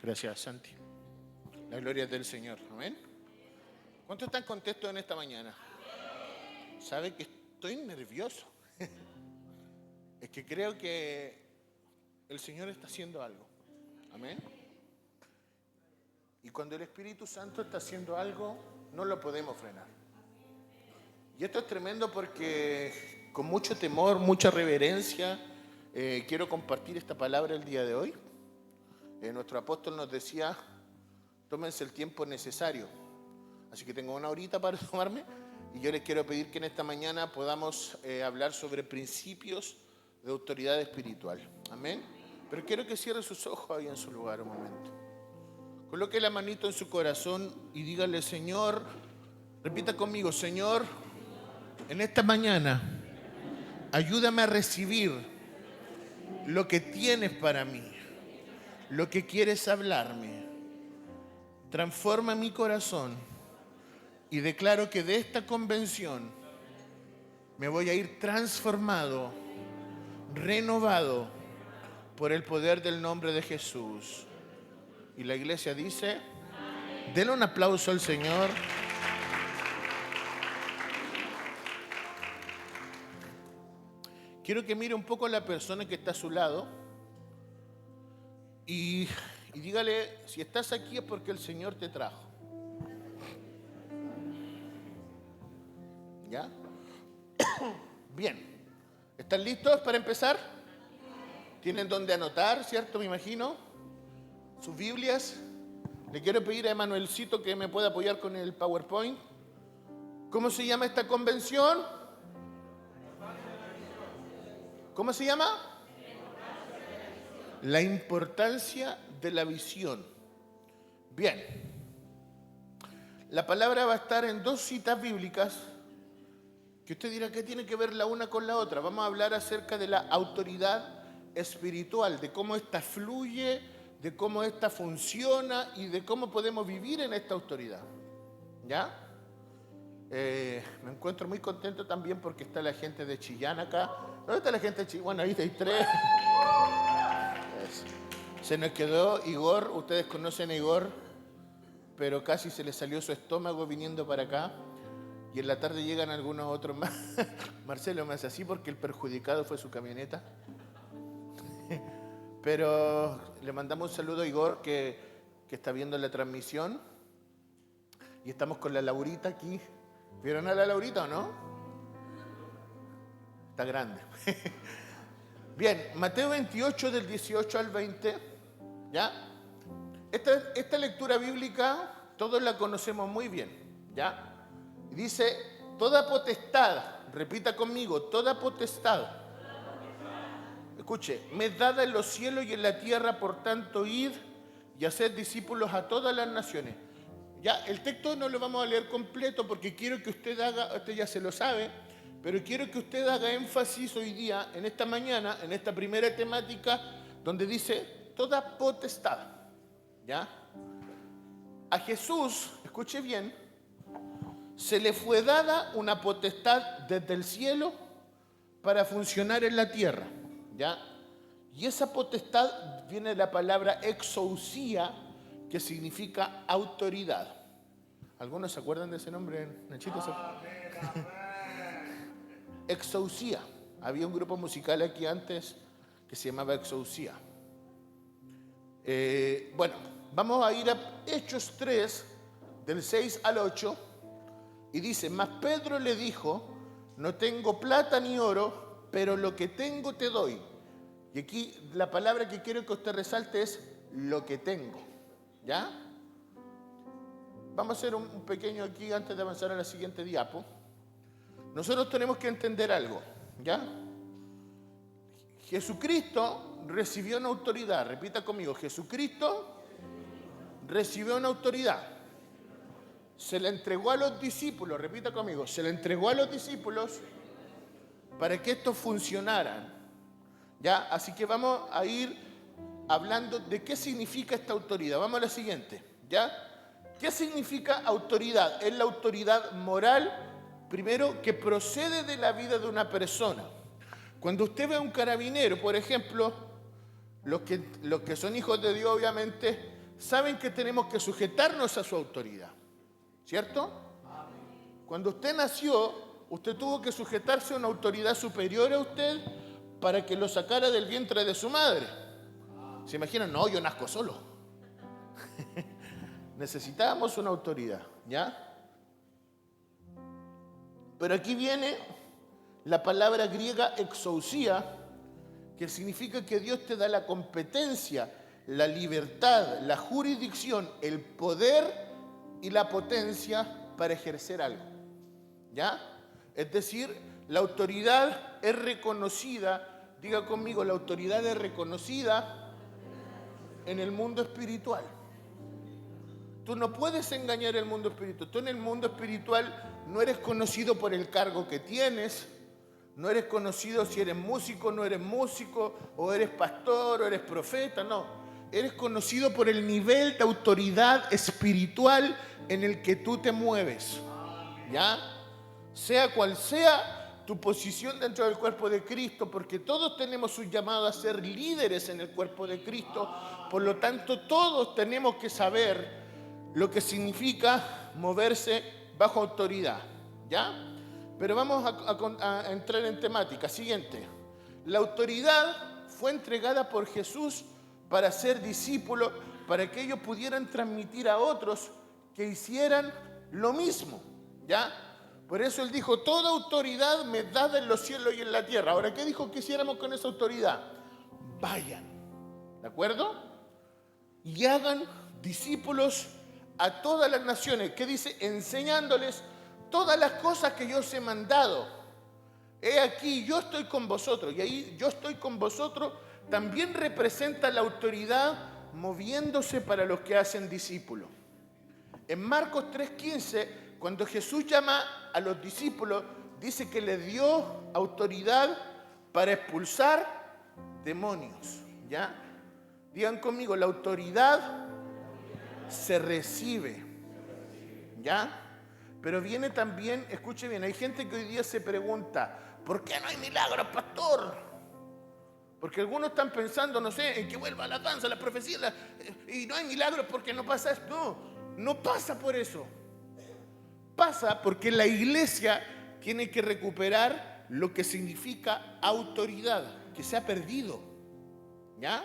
Gracias, Santi. La gloria es del Señor. Amén. ¿Cuántos están contentos en esta mañana? ¿Sabe que estoy nervioso? Es que creo que el Señor está haciendo algo. Amén. Y cuando el Espíritu Santo está haciendo algo, no lo podemos frenar. Y esto es tremendo porque con mucho temor, mucha reverencia, quiero compartir esta palabra el día de hoy. Nuestro apóstol nos decía, tómense el tiempo necesario. Así que tengo una horita para tomarme y yo les quiero pedir que en esta mañana podamos hablar sobre principios de autoridad espiritual. Amén. Pero quiero que cierre sus ojos ahí en su lugar un momento. Coloque la manito en su corazón y dígale, Señor, repita conmigo, Señor, en esta mañana, ayúdame a recibir lo que tienes para mí, lo que quieres hablarme. Transforma mi corazón y declaro que de esta convención me voy a ir transformado, renovado por el poder del nombre de Jesús. Y la iglesia dice, denle un aplauso al Señor. Quiero que mire un poco a la persona que está a su lado y dígale, si estás aquí es porque el Señor te trajo. ¿Ya? Bien. ¿Están listos para empezar? ¿Tienen dónde anotar, cierto? Me imagino. Sus Biblias. Le quiero pedir a Emanuelcito que me pueda apoyar con el PowerPoint. ¿Cómo se llama esta convención? ¿Cómo se llama? La importancia de la visión. Bien. La palabra va a estar en dos citas bíblicas que usted dirá, ¿qué tiene que ver la una con la otra? Vamos a hablar acerca de la autoridad espiritual, de cómo ésta fluye, de cómo ésta funciona y de cómo podemos vivir en esta autoridad. ¿Ya? Me encuentro muy contento también porque está la gente de Chillán acá. ¿Dónde está la gente de Chillán? Bueno, ahí hay tres. Se nos quedó Igor, ustedes conocen a Igor, pero casi se le salió su estómago viniendo para acá. Y en la tarde llegan algunos otros más. Marcelo me hace así porque el perjudicado fue su camioneta. Pero le mandamos un saludo a Igor que está viendo la transmisión. Y estamos con la Laurita aquí. ¿Vieron a la Laurita o no? Está grande. Bien, Mateo 28 del 18 al 20. ¿Ya? Esta lectura bíblica todos la conocemos muy bien. ¿Ya? Dice, toda potestad, repita conmigo, toda potestad. Escuche, me es dada en los cielos y en la tierra, por tanto, id y haced discípulos a todas las naciones. Ya, el texto no lo vamos a leer completo porque quiero que usted haga, usted ya se lo sabe, pero quiero que usted haga énfasis hoy día, en esta mañana, en esta primera temática, donde dice, toda potestad. ¿Ya? A Jesús, escuche bien, se le fue dada una potestad desde el cielo para funcionar en la tierra, ¿ya? Y esa potestad viene de la palabra exousia, que significa autoridad. ¿Algunos se acuerdan de ese nombre, Nachito? Exousia. Había un grupo musical aquí antes que se llamaba Exousia. Bueno, vamos a ir a Hechos 3, del 6 al 8. Y dice, mas Pedro le dijo, no tengo plata ni oro, pero lo que tengo te doy. Y aquí la palabra que quiero que usted resalte es lo que tengo. ¿Ya? Vamos a hacer un pequeño aquí antes de avanzar a la siguiente diapo. Nosotros tenemos que entender algo. ¿Ya? Jesucristo recibió una autoridad. Repita conmigo, Jesucristo recibió una autoridad. Se le entregó a los discípulos, repita conmigo, se le entregó a los discípulos para que estos funcionaran. ¿Ya? Así que vamos a ir hablando de qué significa esta autoridad. Vamos a la siguiente. ¿Ya? ¿Qué significa autoridad? Es la autoridad moral, primero, que procede de la vida de una persona. Cuando usted ve a un carabinero, por ejemplo, los que son hijos de Dios, obviamente, saben que tenemos que sujetarnos a su autoridad, ¿cierto? Cuando usted nació, usted tuvo que sujetarse a una autoridad superior a usted para que lo sacara del vientre de su madre. ¿Se imaginan? No, yo nazco solo. Necesitábamos una autoridad, ¿ya? Pero aquí viene la palabra griega exousia, que significa que Dios te da la competencia, la libertad, la jurisdicción, el poder y la potencia para ejercer algo, ¿ya? Es decir, la autoridad es reconocida, diga conmigo, la autoridad es reconocida en el mundo espiritual. Tú no puedes engañar el mundo espiritual. Tú en el mundo espiritual no eres conocido por el cargo que tienes, no eres conocido si eres músico, no eres músico, o eres pastor, o eres profeta, no. Eres conocido por el nivel de autoridad espiritual en el que tú te mueves, ¿ya? Sea cual sea tu posición dentro del cuerpo de Cristo, porque todos tenemos un llamado a ser líderes en el cuerpo de Cristo, por lo tanto todos tenemos que saber lo que significa moverse bajo autoridad, ¿ya? Pero vamos a entrar en temática. Siguiente. La autoridad fue entregada por Jesús para ser discípulos, para que ellos pudieran transmitir a otros que hicieran lo mismo, ¿ya? Por eso Él dijo, toda autoridad me es dada en los cielos y en la tierra. Ahora, ¿qué dijo que hiciéramos con esa autoridad? Vayan, ¿de acuerdo? Y hagan discípulos a todas las naciones. ¿Qué dice? Enseñándoles todas las cosas que yo os he mandado. He aquí, yo estoy con vosotros. Y ahí, yo estoy con vosotros, también representa la autoridad moviéndose para los que hacen discípulos. En Marcos 3:15, cuando Jesús llama a los discípulos, dice que le dio autoridad para expulsar demonios, ¿ya? Digan conmigo, la autoridad se recibe, ¿ya? Pero viene también, escuche bien, hay gente que hoy día se pregunta, ¿por qué no hay milagros, pastor? Porque algunos están pensando, no sé, en que vuelva la danza, la profecía, y no hay milagros porque no pasa esto. No, no pasa por eso. Pasa porque la iglesia tiene que recuperar lo que significa autoridad, que se ha perdido, ¿ya?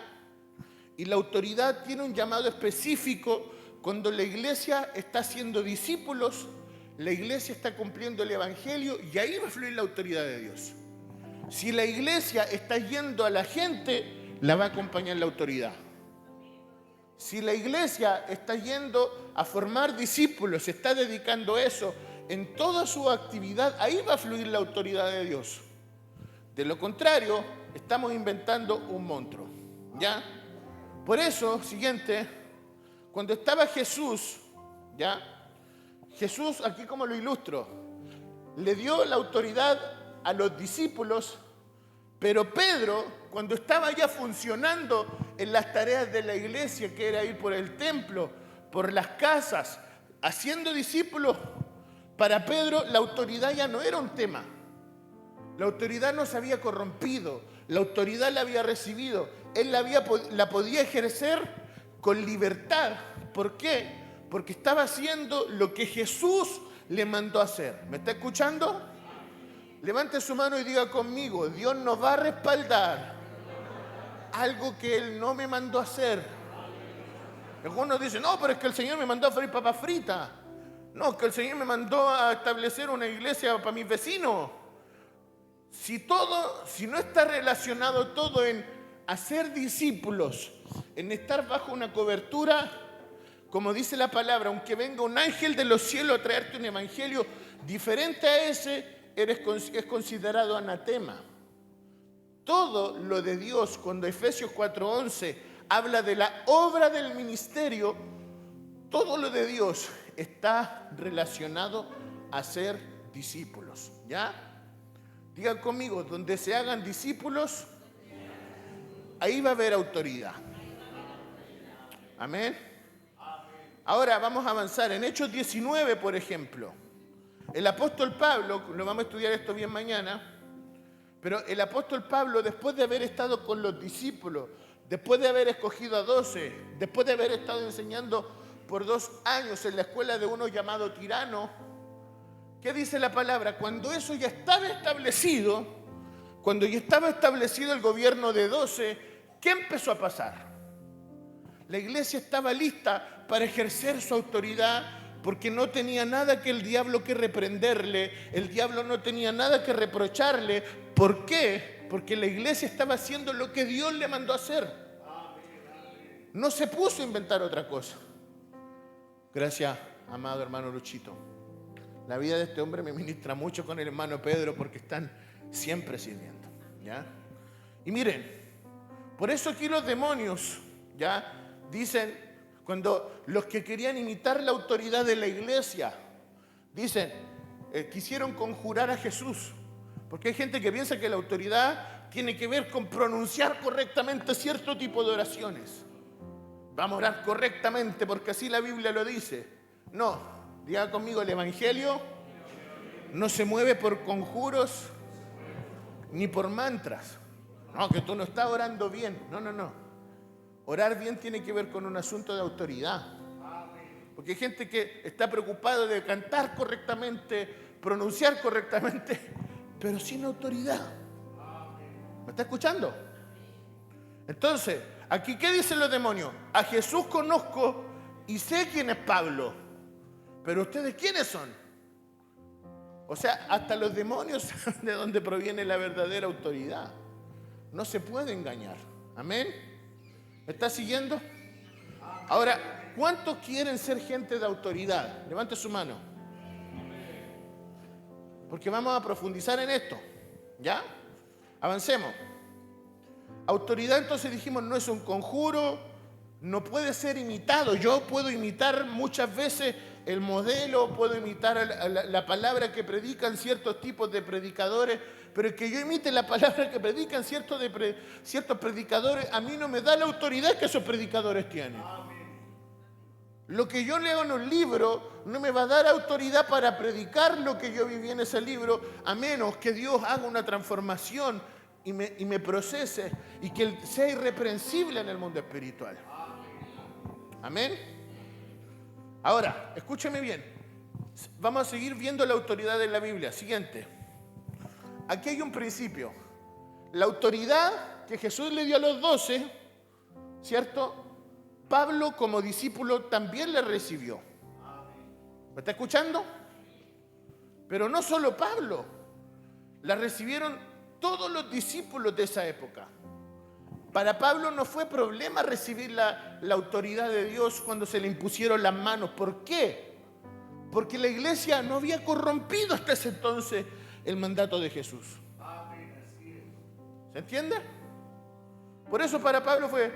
Y la autoridad tiene un llamado específico cuando la iglesia está haciendo discípulos, la iglesia está cumpliendo el evangelio y ahí va a fluir la autoridad de Dios. Si la iglesia está yendo a la gente, la va a acompañar la autoridad. Si la iglesia está yendo a formar discípulos, se está dedicando a eso en toda su actividad, ahí va a fluir la autoridad de Dios. De lo contrario, estamos inventando un monstruo, ¿ya? Por eso, siguiente, cuando estaba Jesús, ¿ya? Jesús, aquí como lo ilustro, le dio la autoridad a los discípulos, pero Pedro, cuando estaba ya funcionando en las tareas de la iglesia, que era ir por el templo, por las casas, haciendo discípulos, para Pedro la autoridad ya no era un tema. La autoridad no se había corrompido, la autoridad la había recibido, él la podía ejercer con libertad. ¿Por qué? Porque estaba haciendo lo que Jesús le mandó a hacer. ¿Me está escuchando? Levante su mano y diga conmigo, Dios nos va a respaldar algo que Él no me mandó a hacer. Algunos dicen, no, pero es que el Señor me mandó a freír papas fritas. No, es que el Señor me mandó a establecer una iglesia para mis vecinos. Si no está relacionado todo en hacer discípulos, en estar bajo una cobertura, como dice la palabra, aunque venga un ángel de los cielos a traerte un evangelio diferente a ese, es considerado anatema. Todo lo de Dios, cuando Efesios 4:11 habla de la obra del ministerio, todo lo de Dios está relacionado a ser discípulos, ¿ya? Digan conmigo, donde se hagan discípulos, ahí va a haber autoridad. Amén. Ahora vamos a avanzar. En Hechos 19, por ejemplo, el apóstol Pablo, lo vamos a estudiar esto bien mañana, pero el apóstol Pablo, después de haber estado con los discípulos, después de haber escogido a 12, después de haber estado enseñando por 2 años en la escuela de uno llamado Tirano, ¿qué dice la palabra? Cuando eso ya estaba establecido, cuando ya estaba establecido el gobierno de 12, ¿qué empezó a pasar? La iglesia estaba lista para ejercer su autoridad porque no tenía nada que el diablo que reprenderle, el diablo no tenía nada que reprocharle. ¿Por qué? Porque la iglesia estaba haciendo lo que Dios le mandó a hacer. No se puso a inventar otra cosa. Gracias, amado hermano Luchito. La vida de este hombre me ministra mucho con el hermano Pedro porque están siempre sirviendo, ¿ya? Y miren, por eso aquí los demonios, ¿ya? Dicen, cuando los que querían imitar la autoridad de la iglesia, dicen, quisieron conjurar a Jesús. Porque hay gente que piensa que la autoridad tiene que ver con pronunciar correctamente cierto tipo de oraciones. Vamos a orar correctamente porque así la Biblia lo dice. No, diga conmigo, el evangelio no se mueve por conjuros ni por mantras. No, que tú no estás orando bien. No. Orar bien tiene que ver con un asunto de autoridad. Porque hay gente que está preocupada de cantar correctamente, pronunciar correctamente, pero sin autoridad. ¿Me está escuchando? Entonces, aquí, ¿qué dicen los demonios? A Jesús conozco y sé quién es Pablo, pero ¿ustedes quiénes son? O sea, hasta los demonios saben de dónde proviene la verdadera autoridad. No se puede engañar. Amén. ¿Me está siguiendo? Ahora, ¿cuántos quieren ser gente de autoridad? Levante su mano. Porque vamos a profundizar en esto. ¿Ya? Avancemos. Autoridad, entonces dijimos, no es un conjuro, no puede ser imitado. Yo puedo imitar muchas veces el modelo, puedo imitar la palabra que predican ciertos tipos de predicadores, pero el que yo imite la palabra que predican ciertos predicadores, a mí no me da la autoridad que esos predicadores tienen. Lo que yo leo en un libro no me va a dar autoridad para predicar lo que yo viví en ese libro, a menos que Dios haga una transformación y me procese y que sea irreprensible en el mundo espiritual. Amén. Ahora, escúcheme bien. Vamos a seguir viendo la autoridad de la Biblia. Siguiente. Aquí hay un principio. La autoridad que Jesús le dio a los 12, ¿cierto? Pablo como discípulo también la recibió. ¿Me está escuchando? Pero no solo Pablo. La recibieron todos los discípulos de esa época. Para Pablo no fue problema recibir la autoridad de Dios cuando se le impusieron las manos. ¿Por qué? Porque la iglesia no había corrompido hasta ese entonces el mandato de Jesús. ¿Se entiende? Por eso para Pablo fue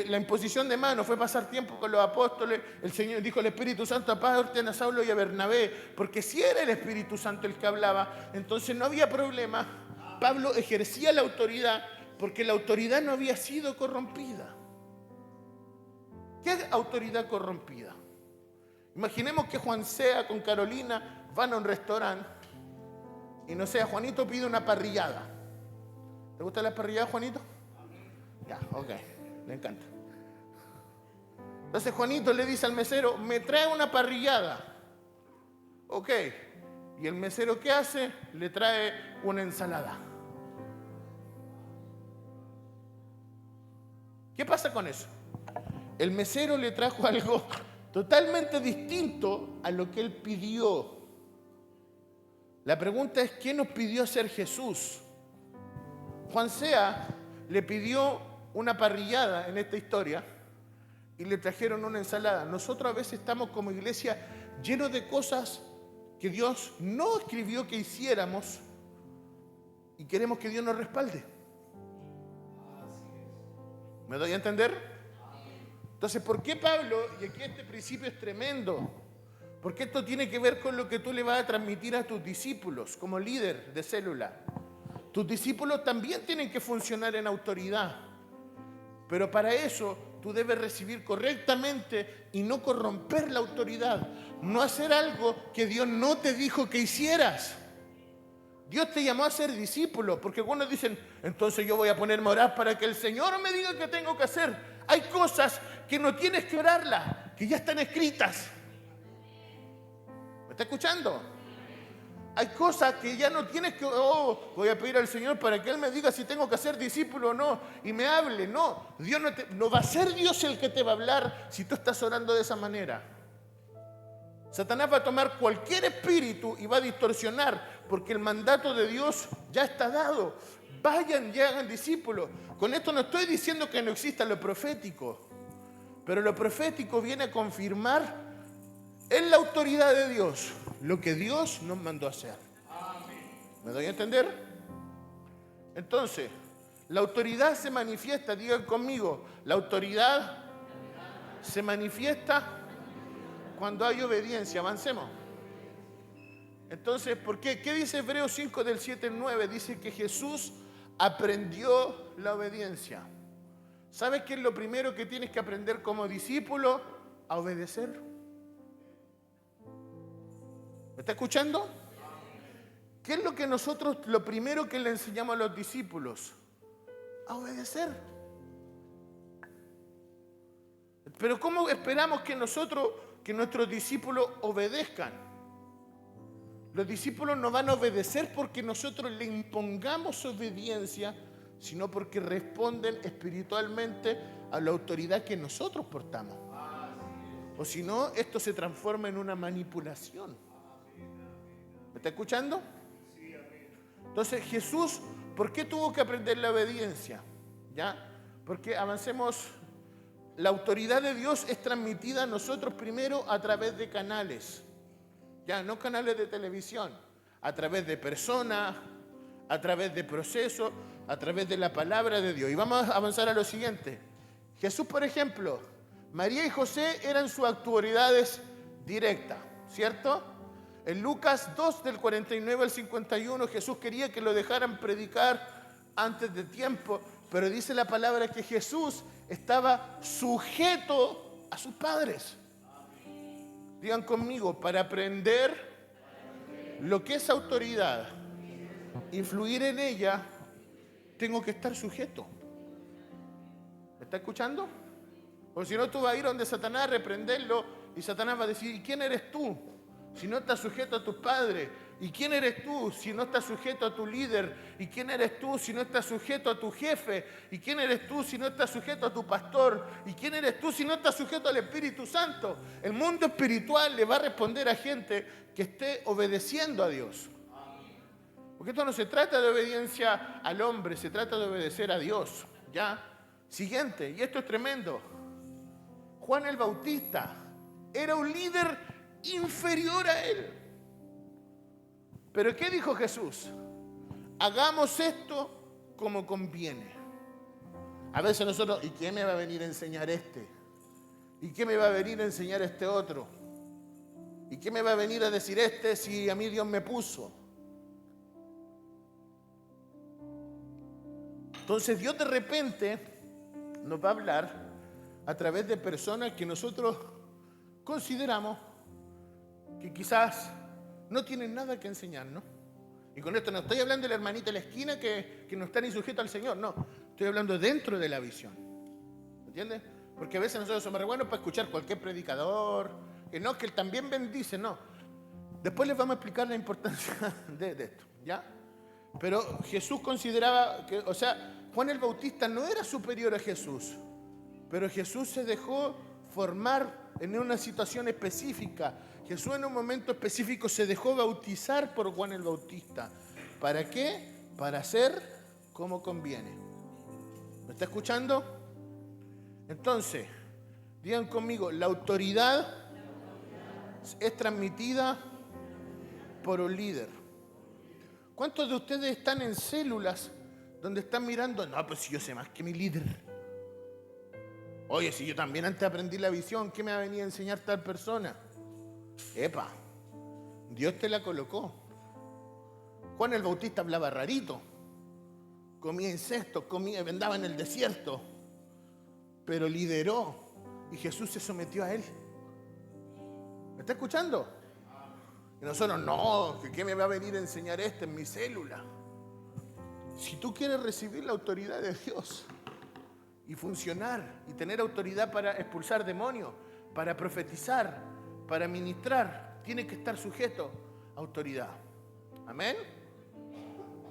la imposición de manos, fue pasar tiempo con los apóstoles. El Señor dijo al Espíritu Santo, apárten a Saulo y a Bernabé, porque si era el Espíritu Santo el que hablaba, entonces no había problema. Pablo ejercía la autoridad porque la autoridad no había sido corrompida. ¿Qué es autoridad corrompida? Imaginemos que Juan Sea con Carolina van a un restaurante y no sé, Juanito pide una parrillada. ¿Te gusta la parrillada, Juanito? Ya, ok, le encanta. Entonces Juanito le dice al mesero, me trae una parrillada. Ok, y el mesero ¿qué hace? Le trae una ensalada. ¿Qué pasa con eso? El mesero le trajo algo totalmente distinto a lo que él pidió. La pregunta es, ¿qué nos pidió hacer Jesús? Juan Sea le pidió una parrillada en esta historia y le trajeron una ensalada. Nosotros a veces estamos como iglesia llenos de cosas que Dios no escribió que hiciéramos y queremos que Dios nos respalde. ¿Me doy a entender? Entonces, ¿por qué Pablo? Y aquí este principio es tremendo. Porque esto tiene que ver con lo que tú le vas a transmitir a tus discípulos como líder de célula. Tus discípulos también tienen que funcionar en autoridad. Pero para eso tú debes recibir correctamente y no corromper la autoridad. No hacer algo que Dios no te dijo que hicieras. Dios te llamó a ser discípulo, porque algunos dicen, entonces yo voy a ponerme a orar para que el Señor me diga qué tengo que hacer. Hay cosas que no tienes que orarlas, que ya están escritas. ¿Me está escuchando? Hay cosas que ya no tienes que, voy a pedir al Señor para que Él me diga si tengo que ser discípulo o no, y me hable. No, Dios no va a ser Dios el que te va a hablar si tú estás orando de esa manera. Satanás va a tomar cualquier espíritu y va a distorsionar, porque el mandato de Dios ya está dado. Vayan y hagan discípulos. Con esto no estoy diciendo que no exista lo profético, pero lo profético viene a confirmar en la autoridad de Dios lo que Dios nos mandó a hacer. ¿Me doy a entender? Entonces, la autoridad se manifiesta, digan conmigo, la autoridad se manifiesta cuando hay obediencia. Avancemos. Entonces, ¿por qué? ¿Qué dice Hebreos 5 del 7 al 9? Dice que Jesús aprendió la obediencia. ¿Sabes qué es lo primero que tienes que aprender como discípulo? A obedecer. ¿Me está escuchando? ¿Qué es lo primero que le enseñamos a los discípulos? A obedecer. Pero ¿cómo esperamos que nuestros discípulos obedezcan? Los discípulos no van a obedecer porque nosotros le impongamos obediencia, sino porque responden espiritualmente a la autoridad que nosotros portamos. O si no, esto se transforma en una manipulación. ¿Me está escuchando? Entonces Jesús, ¿por qué tuvo que aprender la obediencia? ¿Ya? Porque avancemos. La autoridad de Dios es transmitida a nosotros primero a través de canales. Ya, no canales de televisión. A través de personas, a través de procesos, a través de la palabra de Dios. Y vamos a avanzar a lo siguiente. Jesús, por ejemplo, María y José eran sus autoridades directas, ¿cierto? En Lucas 2, del 49 al 51, Jesús quería que lo dejaran predicar antes de tiempo, pero dice la palabra que Jesús estaba sujeto a sus padres. Digan conmigo, para aprender lo que es autoridad, influir en ella, tengo que estar sujeto. ¿Me está escuchando? Porque si no, tú vas a ir donde Satanás a reprenderlo y Satanás va a decir, ¿y quién eres tú? Si no estás sujeto a tus padres. ¿Y quién eres tú si no estás sujeto a tu líder? ¿Y quién eres tú si no estás sujeto a tu jefe? ¿Y quién eres tú si no estás sujeto a tu pastor? ¿Y quién eres tú si no estás sujeto al Espíritu Santo? El mundo espiritual le va a responder a gente que esté obedeciendo a Dios. Porque esto no se trata de obediencia al hombre, se trata de obedecer a Dios. ¿Ya? Siguiente, y esto es tremendo. Juan el Bautista era un líder inferior a él. Pero ¿qué dijo Jesús? Hagamos esto como conviene. A veces nosotros, ¿y quién me va a venir a enseñar este? ¿Y quién me va a venir a enseñar este otro? ¿Y quién me va a venir a decir este si a mí Dios me puso? Entonces Dios de repente nos va a hablar a través de personas que nosotros consideramos que quizás no tienen nada que enseñarnos. Y con esto no estoy hablando de la hermanita de la esquina que no está ni sujeta al Señor, no. Estoy hablando dentro de la visión. ¿Entiendes? Porque a veces nosotros somos re buenos para escuchar cualquier predicador, que no, que él también bendice, no. Después les vamos a explicar la importancia de esto, ¿ya? Pero Jesús consideraba que, o sea, Juan el Bautista no era superior a Jesús, pero Jesús se dejó formar en una situación específica. Jesús en un momento específico se dejó bautizar por Juan el Bautista. ¿Para qué? Para hacer como conviene. ¿Me está escuchando? Entonces, digan conmigo, la autoridad es transmitida por un líder. ¿Cuántos de ustedes están en células donde están mirando? No, pues si yo sé más que mi líder. Oye, si yo también antes aprendí la visión, ¿qué me va a venir a enseñar tal persona? Epa, Dios te la colocó. Juan el Bautista hablaba rarito, comía insectos, andaba en el desierto, pero lideró y Jesús se sometió a él. ¿Me está escuchando? Y nosotros, no, ¿qué me va a venir a enseñar esto en mi célula? Si tú quieres recibir la autoridad de Dios y funcionar y tener autoridad para expulsar demonios, para profetizar, para ministrar, tiene que estar sujeto a autoridad. Amén.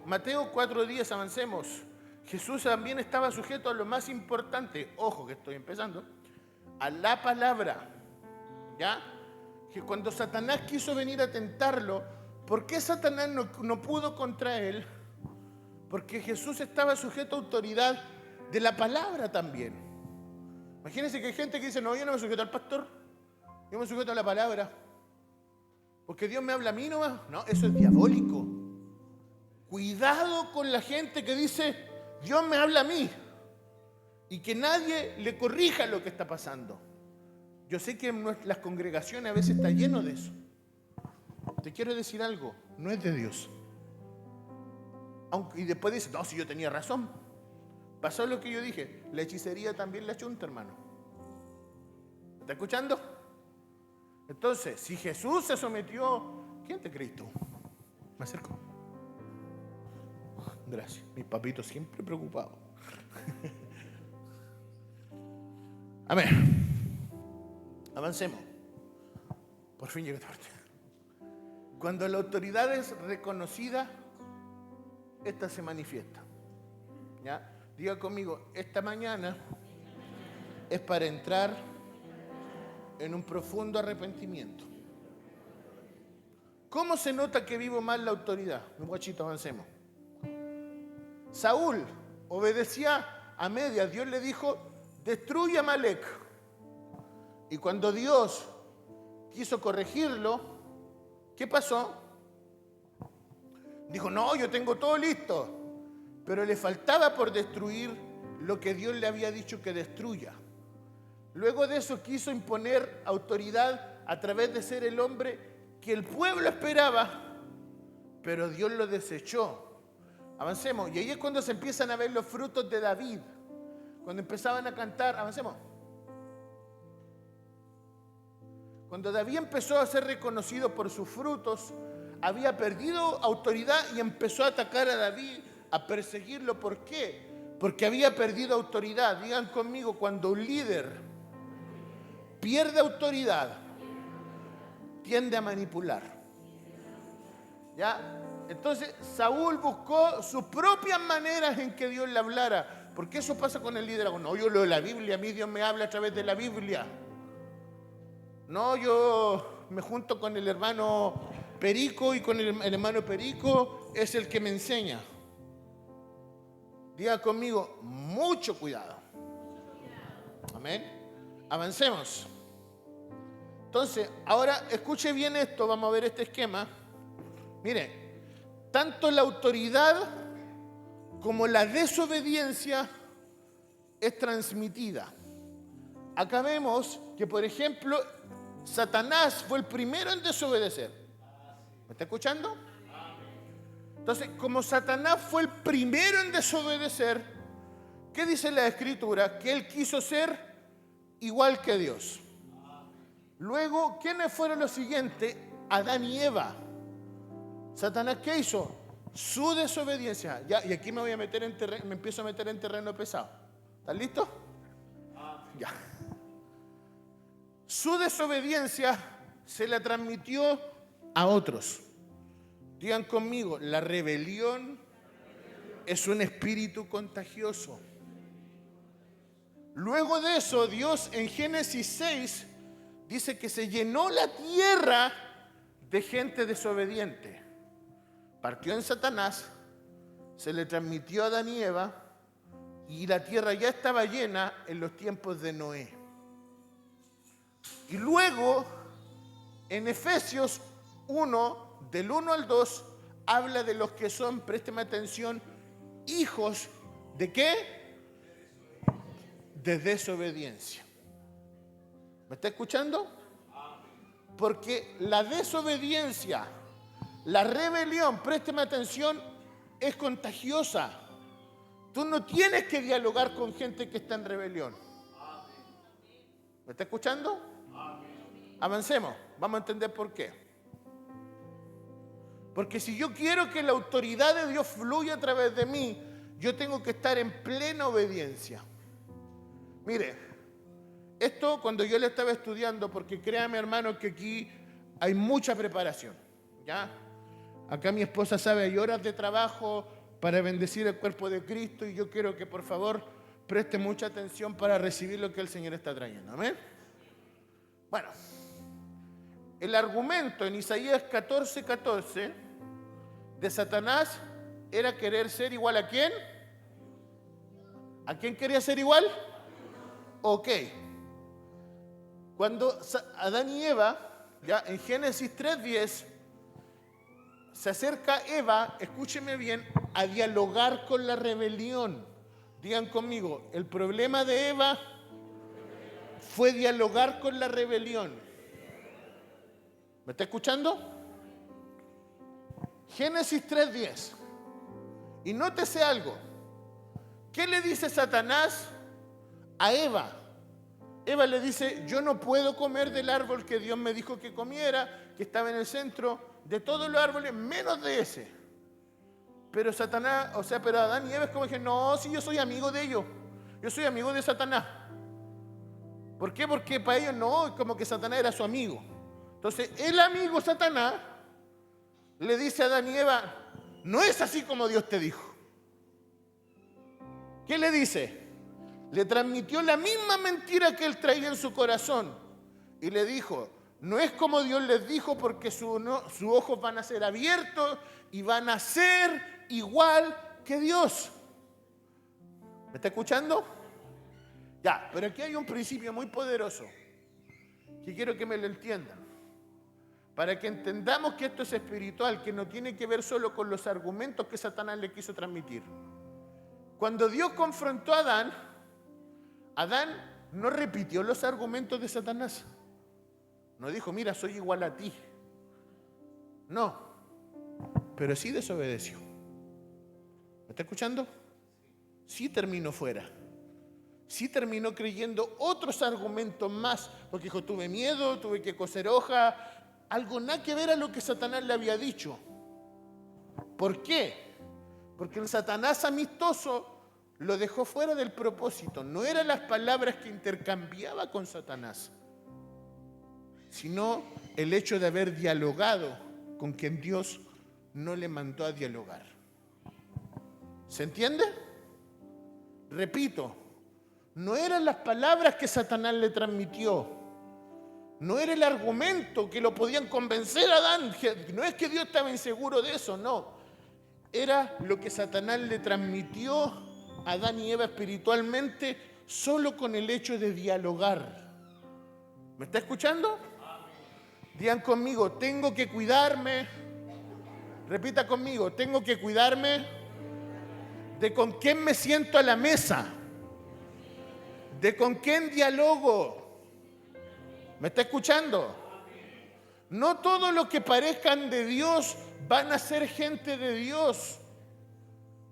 Mateo 4:10, avancemos. Jesús también estaba sujeto a lo más importante, ojo que estoy empezando, a la palabra. ¿Ya? Que cuando Satanás quiso venir a tentarlo, ¿por qué Satanás no pudo contra él? Porque Jesús estaba sujeto a autoridad de la palabra también. Imagínense que hay gente que dice, no, yo no me sujeto al pastor, yo me sujeto a la palabra. Porque Dios me habla a mí nomás. No, eso es diabólico. Cuidado con la gente que dice, Dios me habla a mí, y que nadie le corrija lo que está pasando. Yo sé que en las congregaciones a veces está lleno de eso. Te quiero decir algo, no es de Dios. Y después dice, no, si yo tenía razón. Pasó lo que yo dije, la hechicería también la chunta, hermano. ¿Me está escuchando? Entonces, si Jesús se sometió, ¿quién te crees tú? Me acerco. Gracias, mis papitos siempre preocupados. Amén. Avancemos. Por fin llegó esta parte. Cuando la autoridad es reconocida, esta se manifiesta. ¿Ya? Diga conmigo, esta mañana es para entrar en un profundo arrepentimiento. ¿Cómo se nota que vivo mal la autoridad? Muchachito, avancemos. Saúl obedecía a medias. Dios le dijo, destruye a Amalek. Y cuando Dios quiso corregirlo, ¿qué pasó? Dijo, no, yo tengo todo listo. Pero le faltaba por destruir lo que Dios le había dicho que destruya. Luego de eso quiso imponer autoridad a través de ser el hombre que el pueblo esperaba, pero Dios lo desechó. Avancemos. Y ahí es cuando se empiezan a ver los frutos de David. Cuando empezaban a cantar, avancemos. Cuando David empezó a ser reconocido por sus frutos, había perdido autoridad y empezó a atacar a David, a perseguirlo. ¿Por qué? Porque había perdido autoridad. Digan conmigo, cuando un líder pierde autoridad, tiende a manipular. ¿Ya? Entonces Saúl buscó sus propias maneras en que Dios le hablara. Porque eso pasa con el liderazgo. No, yo leo la Biblia, a mí Dios me habla a través de la Biblia. No, yo me junto con el hermano Perico y con el hermano Perico es el que me enseña. Diga conmigo, mucho cuidado. Amén. Avancemos. Entonces, ahora escuche bien esto, vamos a ver este esquema. Mire, tanto la autoridad como la desobediencia es transmitida. Acá vemos que, por ejemplo, Satanás fue el primero en desobedecer. ¿Me está escuchando? Entonces, como Satanás fue el primero en desobedecer, ¿qué dice la Escritura? Que él quiso ser igual que Dios. Luego, ¿quiénes fueron los siguientes? Adán y Eva. Satanás, ¿qué hizo? Su desobediencia. Ya, y aquí me voy a meter en terreno, me empiezo a meter en terreno pesado. ¿Están listos? Ya. Su desobediencia se la transmitió a otros. Digan conmigo, la rebelión es un espíritu contagioso. Luego de eso, Dios en Génesis 6 dice que se llenó la tierra de gente desobediente. Partió en Satanás, se le transmitió a Adán y Eva, y la tierra ya estaba llena en los tiempos de Noé. Y luego, en Efesios 1, del 1 al 2, habla de los que son, présteme atención, hijos ¿de qué? De desobediencia. ¿Me está escuchando? Porque la desobediencia, la rebelión, présteme atención, es contagiosa. Tú no tienes que dialogar con gente que está en rebelión. ¿Me está escuchando? Avancemos, vamos a entender por qué. Porque si yo quiero que la autoridad de Dios fluya a través de mí, yo tengo que estar en plena obediencia. Mire, esto cuando yo le estaba estudiando, porque créame hermano que aquí hay mucha preparación, ¿ya? Acá mi esposa sabe, hay horas de trabajo para bendecir el cuerpo de Cristo y yo quiero que por favor preste mucha atención para recibir lo que el Señor está trayendo. ¿Amén? Bueno, el argumento en Isaías 14:14 de Satanás era querer ser igual ¿a quién? ¿A quién quería ser igual? Ok. Cuando Adán y Eva, ya en Génesis 3:10, se acerca Eva, escúcheme bien, a dialogar con la rebelión. Digan conmigo, el problema de Eva fue dialogar con la rebelión. ¿Me está escuchando? Génesis 3:10. Y nótese algo. ¿Qué le dice Satanás a Eva? Eva le dice, yo no puedo comer del árbol que Dios me dijo que comiera, que estaba en el centro de todos los árboles, menos de ese. Pero Satanás, pero Adán y Eva es como que, no, si yo soy amigo de ellos, yo soy amigo de Satanás. ¿Por qué? Porque para ellos no, como que Satanás era su amigo. Entonces, el amigo Satanás le dice a Adán y Eva, no es así como Dios te dijo. ¿Qué le dice? Le transmitió la misma mentira que él traía en su corazón. Y le dijo, no es como Dios les dijo porque sus ojos van a ser abiertos y van a ser igual que Dios. ¿Me está escuchando? Ya, pero aquí hay un principio muy poderoso que quiero que me lo entiendan. Para que entendamos que esto es espiritual, que no tiene que ver solo con los argumentos que Satanás le quiso transmitir. Cuando Dios confrontó a Adán, Adán no repitió los argumentos de Satanás. No dijo, mira, soy igual a ti. No, pero sí desobedeció. ¿Me está escuchando? Sí terminó fuera. Sí terminó creyendo otros argumentos más, porque dijo, tuve miedo, tuve que coser hoja, algo nada que ver a lo que Satanás le había dicho. ¿Por qué? Porque el Satanás amistoso lo dejó fuera del propósito. No eran las palabras que intercambiaba con Satanás, sino el hecho de haber dialogado con quien Dios no le mandó a dialogar. ¿Se entiende? Repito, no eran las palabras que Satanás le transmitió. No era el argumento que lo podían convencer a Adán. No es que Dios estaba inseguro de eso, no. Era lo que Satanás le transmitió a Adán y Eva espiritualmente solo con el hecho de dialogar. ¿Me está escuchando? Digan conmigo, tengo que cuidarme. Repita conmigo, tengo que cuidarme de con quién me siento a la mesa, de con quién dialogo. ¿Me está escuchando? No todos los que parezcan de Dios van a ser gente de Dios.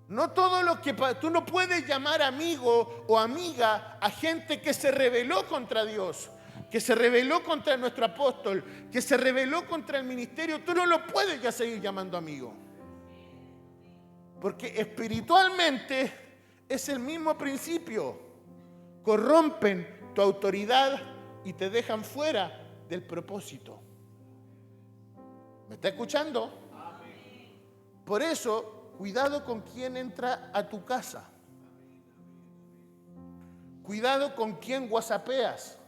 No todos los que... Tú no puedes llamar amigo o amiga a gente que se rebeló contra Dios, que se rebeló contra nuestro apóstol, que se rebeló contra el ministerio. Tú no lo puedes ya seguir llamando amigo. Porque espiritualmente es el mismo principio. Corrompen tu autoridad y te dejan fuera del propósito. ¿Me está escuchando? Por eso, cuidado con quién entra a tu casa. Cuidado con quién whatsappeas.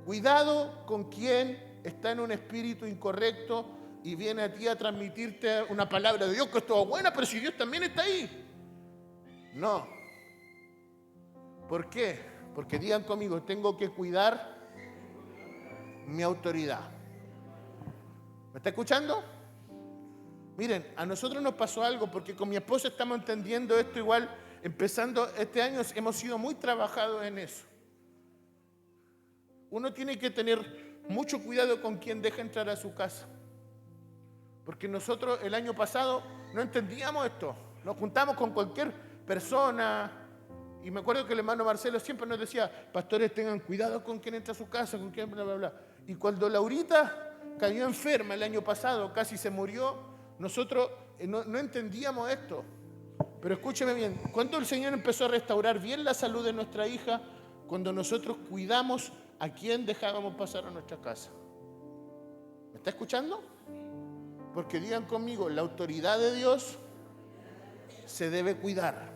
Cuidado con quién está en un espíritu incorrecto y viene a ti a transmitirte una palabra de Dios que es toda buena, pero si Dios también está ahí. No. ¿Por qué? Porque digan conmigo, tengo que cuidar mi autoridad. ¿Me está escuchando? Miren, a nosotros nos pasó algo porque con mi esposa estamos entendiendo esto igual. Empezando este año hemos sido muy trabajados en eso. Uno tiene que tener mucho cuidado con quién deja entrar a su casa. Porque nosotros el año pasado no entendíamos esto. Nos juntamos con cualquier persona. Y me acuerdo que el hermano Marcelo siempre nos decía, pastores, tengan cuidado con quién entra a su casa, con quién bla, bla, bla. Y cuando Laurita cayó enferma el año pasado, casi se murió. Nosotros no entendíamos esto. Pero escúcheme bien, cuando el Señor empezó a restaurar bien la salud de nuestra hija, cuando nosotros cuidamos a quién dejábamos pasar a nuestra casa. ¿Me está escuchando? Porque digan conmigo, la autoridad de Dios se debe cuidar.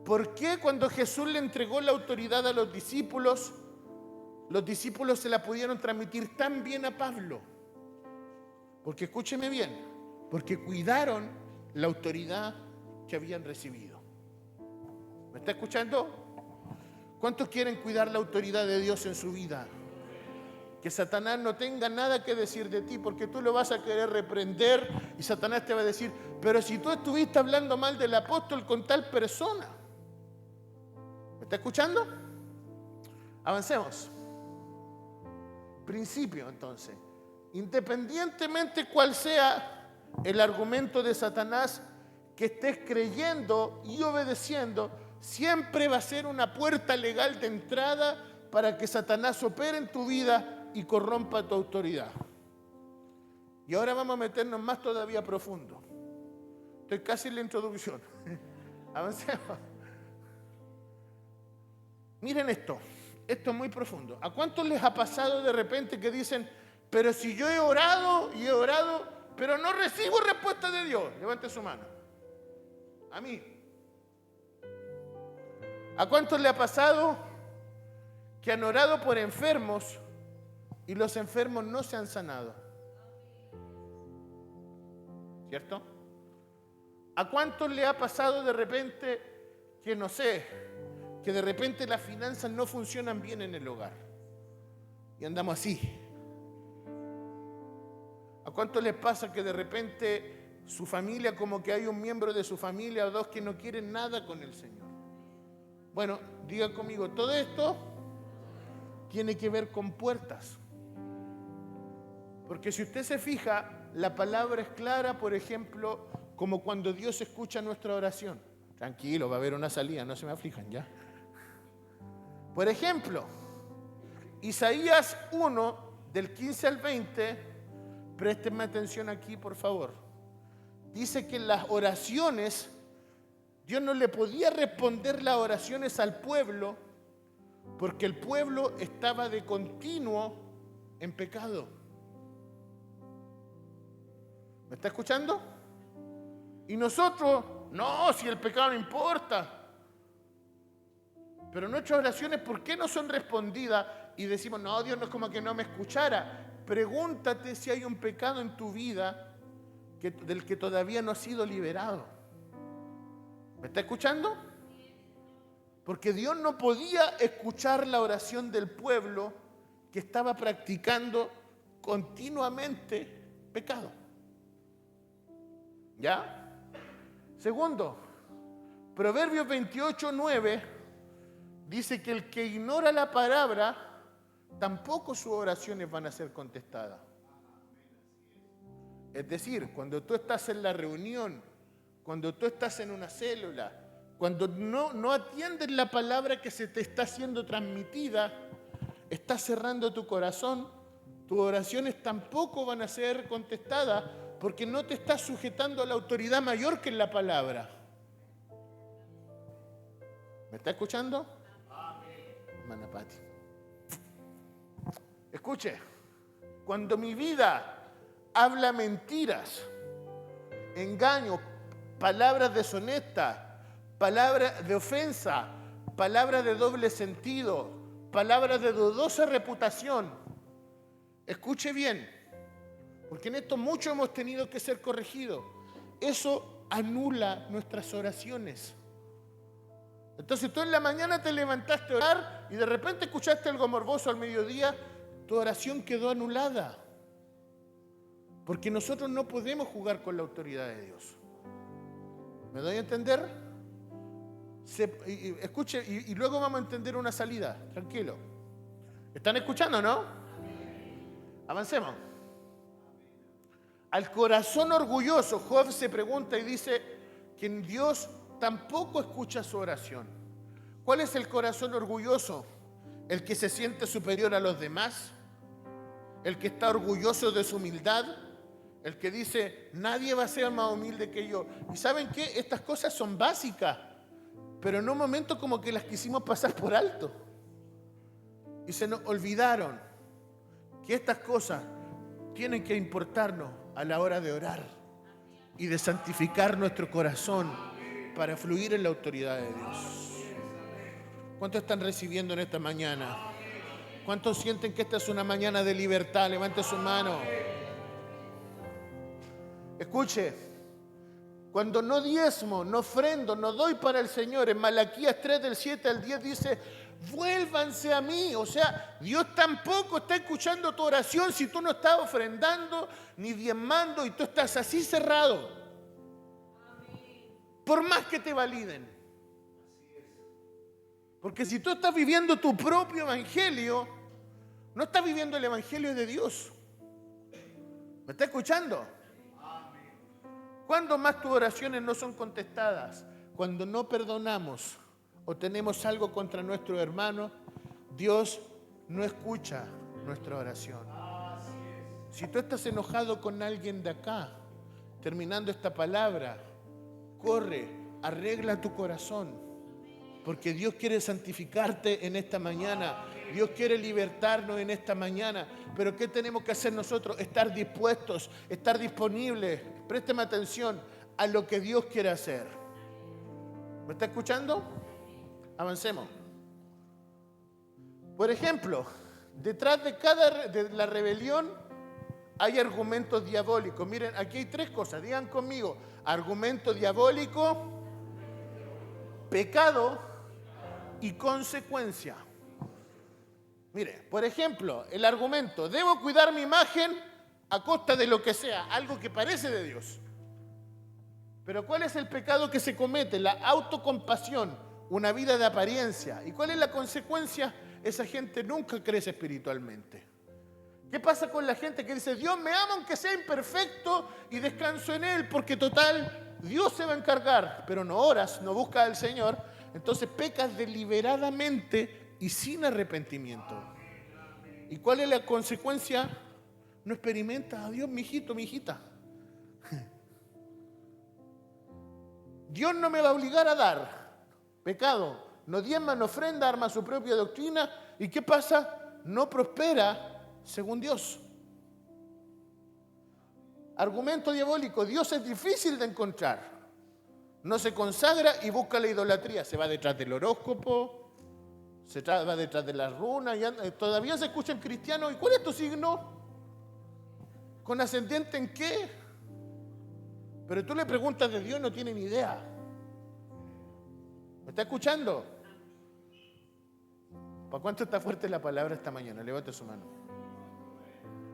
¿Por qué cuando Jesús le entregó la autoridad a los discípulos se la pudieron transmitir tan bien a Pablo? Porque escúcheme bien, porque cuidaron la autoridad que habían recibido. ¿Me está escuchando? ¿Cuántos quieren cuidar la autoridad de Dios en su vida? Que Satanás no tenga nada que decir de ti, porque tú lo vas a querer reprender y Satanás te va a decir, pero si tú estuviste hablando mal del apóstol con tal persona. ¿Me está escuchando? Avancemos. Principio, entonces. Independientemente cuál sea el argumento de Satanás que estés creyendo y obedeciendo, siempre va a ser una puerta legal de entrada para que Satanás opere en tu vida y corrompa tu autoridad. Y ahora vamos a meternos más todavía profundo. Estoy casi en la introducción. Avancemos. Miren esto. Esto es muy profundo. ¿A cuántos les ha pasado de repente que dicen, pero si yo he orado y he orado, pero no recibo respuesta de Dios? Levante su mano. A mí. ¿A cuántos le ha pasado que han orado por enfermos y los enfermos no se han sanado? ¿Cierto? ¿A cuántos le ha pasado de repente que no sé, que de repente las finanzas no funcionan bien en el hogar y andamos así? ¿A cuántos les pasa que de repente su familia, como que hay un miembro de su familia o dos que no quieren nada con el Señor? Bueno, diga conmigo, todo esto tiene que ver con puertas. Porque si usted se fija, la palabra es clara, por ejemplo, como cuando Dios escucha nuestra oración. Tranquilo, va a haber una salida, no se me aflijan ya. Por ejemplo, Isaías 1, del 15 al 20, préstenme atención aquí, por favor. Dice que en las oraciones, Dios no le podía responder las oraciones al pueblo, porque el pueblo estaba de continuo en pecado. ¿Me está escuchando? Y nosotros, no, si el pecado no importa. Pero nuestras oraciones, ¿por qué no son respondidas? Y decimos, no, Dios no es como que no me escuchara. Pregúntate si hay un pecado en tu vida del que todavía no has sido liberado. ¿Me está escuchando? Porque Dios no podía escuchar la oración del pueblo que estaba practicando continuamente pecado. ¿Ya? Segundo, Proverbios 28:9 dice que el que ignora la palabra, tampoco sus oraciones van a ser contestadas. Es decir, cuando tú estás en la reunión, cuando tú estás en una célula, cuando no atiendes la palabra que se te está siendo transmitida, estás cerrando tu corazón, tus oraciones tampoco van a ser contestadas porque no te estás sujetando a la autoridad mayor que es la palabra. ¿Me está escuchando? Hermana Pati. Escuche, cuando mi vida habla mentiras, engaño, palabras deshonestas, palabras de ofensa, palabras de doble sentido, palabras de dudosa reputación, escuche bien, porque en esto mucho hemos tenido que ser corregidos. Eso anula nuestras oraciones. Entonces tú en la mañana te levantaste a orar y de repente escuchaste algo morboso al mediodía, tu oración quedó anulada. Porque nosotros no podemos jugar con la autoridad de Dios. ¿Me doy a entender? Escuche, y luego vamos a entender una salida. Tranquilo. ¿Están escuchando, no? Avancemos. Al corazón orgulloso, Job se pregunta y dice que Dios tampoco escucha su oración. ¿Cuál es el corazón orgulloso? ¿El que se siente superior a los demás? el que está orgulloso de su humildad, el que dice, nadie va a ser más humilde que yo. ¿Y saben qué? Estas cosas son básicas, pero en un momento como que las quisimos pasar por alto. Y se nos olvidaron que estas cosas tienen que importarnos a la hora de orar y de santificar nuestro corazón para fluir en la autoridad de Dios. ¿Cuántos están recibiendo en esta mañana? ¿Cuántos sienten que esta es una mañana de libertad? Levante su mano. Escuche, cuando no diezmo, no ofrendo, no doy para el Señor, en Malaquías 3 del 7 al 10 dice, vuélvanse a mí. O sea, Dios tampoco está escuchando tu oración si tú no estás ofrendando ni diezmando y tú estás así cerrado. Por más que te validen. Porque si tú estás viviendo tu propio evangelio, no estás viviendo el evangelio de Dios. ¿Me está escuchando? ¿Cuándo más tus oraciones no son contestadas? Cuando no perdonamos o tenemos algo contra nuestro hermano, Dios no escucha nuestra oración. Si tú estás enojado con alguien de acá, terminando esta palabra, corre, arregla tu corazón. Porque Dios quiere santificarte en esta mañana. Dios quiere libertarnos en esta mañana. Pero ¿qué tenemos que hacer nosotros? Estar dispuestos, estar disponibles. Présteme atención a lo que Dios quiere hacer. ¿Me está escuchando? Avancemos. Por ejemplo, detrás de la rebelión hay argumentos diabólicos. Miren, aquí hay tres cosas. Digan conmigo. Argumento diabólico, pecado y consecuencia. Mire, por ejemplo, el argumento, debo cuidar mi imagen a costa de lo que sea, algo que parece de Dios. Pero ¿cuál es el pecado que se comete? La autocompasión, una vida de apariencia. ¿Y cuál es la consecuencia? Esa gente nunca crece espiritualmente. ¿Qué pasa con la gente que dice, Dios me ama aunque sea imperfecto y descanso en Él, porque total, Dios se va a encargar, pero no oras, no buscas al Señor? Entonces pecas deliberadamente y sin arrepentimiento. ¿Y cuál es la consecuencia? No experimentas a Dios, mijito, mijita. Dios no me va a obligar a dar. Pecado. No diezma, no ofrenda, arma su propia doctrina. ¿Y qué pasa? No prospera según Dios. Argumento diabólico. Dios es difícil de encontrar. No se consagra y busca la idolatría. Se va detrás del horóscopo, se va detrás de las runas. Todavía se escuchan cristianos. ¿Y cuál es tu signo? ¿Con ascendiente en qué? Pero tú le preguntas de Dios, no tiene ni idea. ¿Me está escuchando? ¿Para cuánto está fuerte la palabra esta mañana? Levante su mano.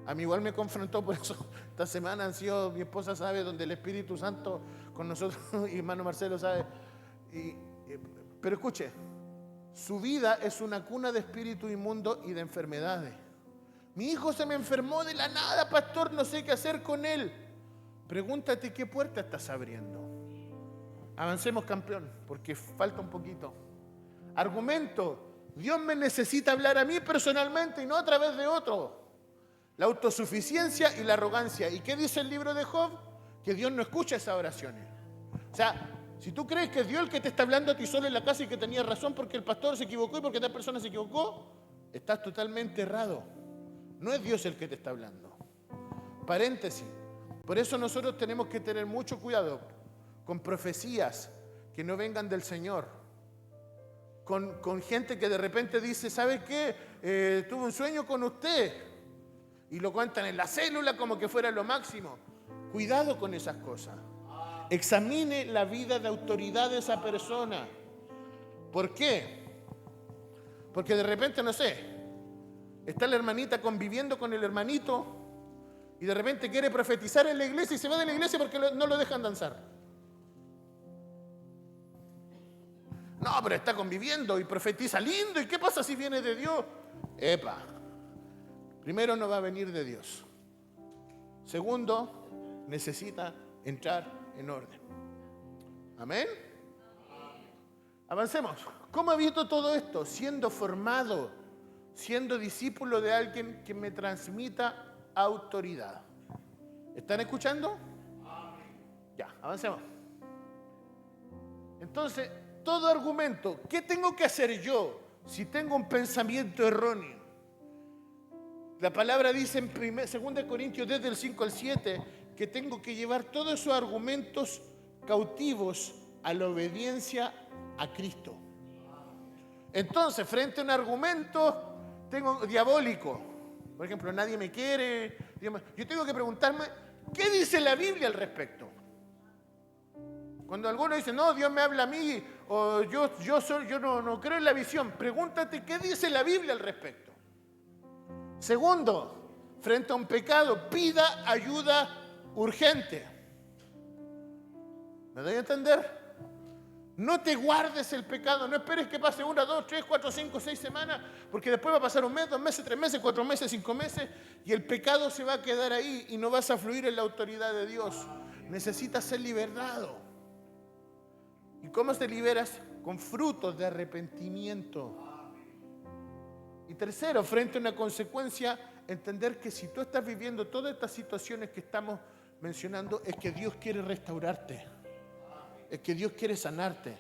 A mí igual me confrontó, por eso esta semana han sido, mi esposa sabe, donde el Espíritu Santo con nosotros, y hermano Marcelo sabe. Pero escuche, su vida es una cuna de espíritu inmundo y de enfermedades. Mi hijo se me enfermó de la nada, pastor, no sé qué hacer con él. Pregúntate qué puerta estás abriendo. Avancemos, campeón, porque falta un poquito. Argumento, Dios me necesita hablar a mí personalmente y no a través de otro. La autosuficiencia y la arrogancia. ¿Y qué dice el libro de Job? Que Dios no escucha esas oraciones. O sea, si tú crees que es Dios el que te está hablando a ti solo en la casa y que tenía razón porque el pastor se equivocó y porque esta persona se equivocó, estás totalmente errado. No es Dios el que te está hablando. Paréntesis. Por eso nosotros tenemos que tener mucho cuidado con profecías que no vengan del Señor. Con gente que de repente dice, ¿sabe qué? Tuve un sueño con usted. Y lo cuentan en la célula como que fuera lo máximo. Cuidado con esas cosas. Examine la vida de autoridad de esa persona. ¿Por qué? Porque de repente, no sé, está la hermanita conviviendo con el hermanito y de repente quiere profetizar en la iglesia y se va de la iglesia porque no lo dejan danzar. No, pero está conviviendo y profetiza lindo. ¿Y qué pasa si viene de Dios? Epa. Primero, no va a venir de Dios. Segundo, necesita entrar en orden. Amén. Avancemos. ¿Cómo ha visto todo esto? Siendo formado, siendo discípulo de alguien que me transmita autoridad. ¿Están escuchando? Ya, avancemos. Entonces, todo argumento, ¿qué tengo que hacer yo si tengo un pensamiento erróneo? La palabra dice en 2 Corintios desde el 5 al 7 que tengo que llevar todos esos argumentos cautivos a la obediencia a Cristo. Entonces, frente a un argumento diabólico, por ejemplo, nadie me quiere, yo tengo que preguntarme, ¿qué dice la Biblia al respecto? Cuando algunos dicen, no, Dios me habla a mí, o yo no creo en la visión, pregúntate, ¿qué dice la Biblia al respecto? Segundo, frente a un pecado, pida ayuda urgente. ¿Me doy a entender? No te guardes el pecado, no esperes que pase 1, 2, 3, 4, 5, 6 semanas, porque después va a pasar 1 mes, 2 meses, 3 meses, 4 meses, 5 meses, y el pecado se va a quedar ahí y no vas a fluir en la autoridad de Dios. Necesitas ser liberado. ¿Y cómo te liberas? Con frutos de arrepentimiento. Y tercero, frente a una consecuencia, entender que si tú estás viviendo todas estas situaciones que estamos mencionando, es que Dios quiere restaurarte. Es que Dios quiere sanarte.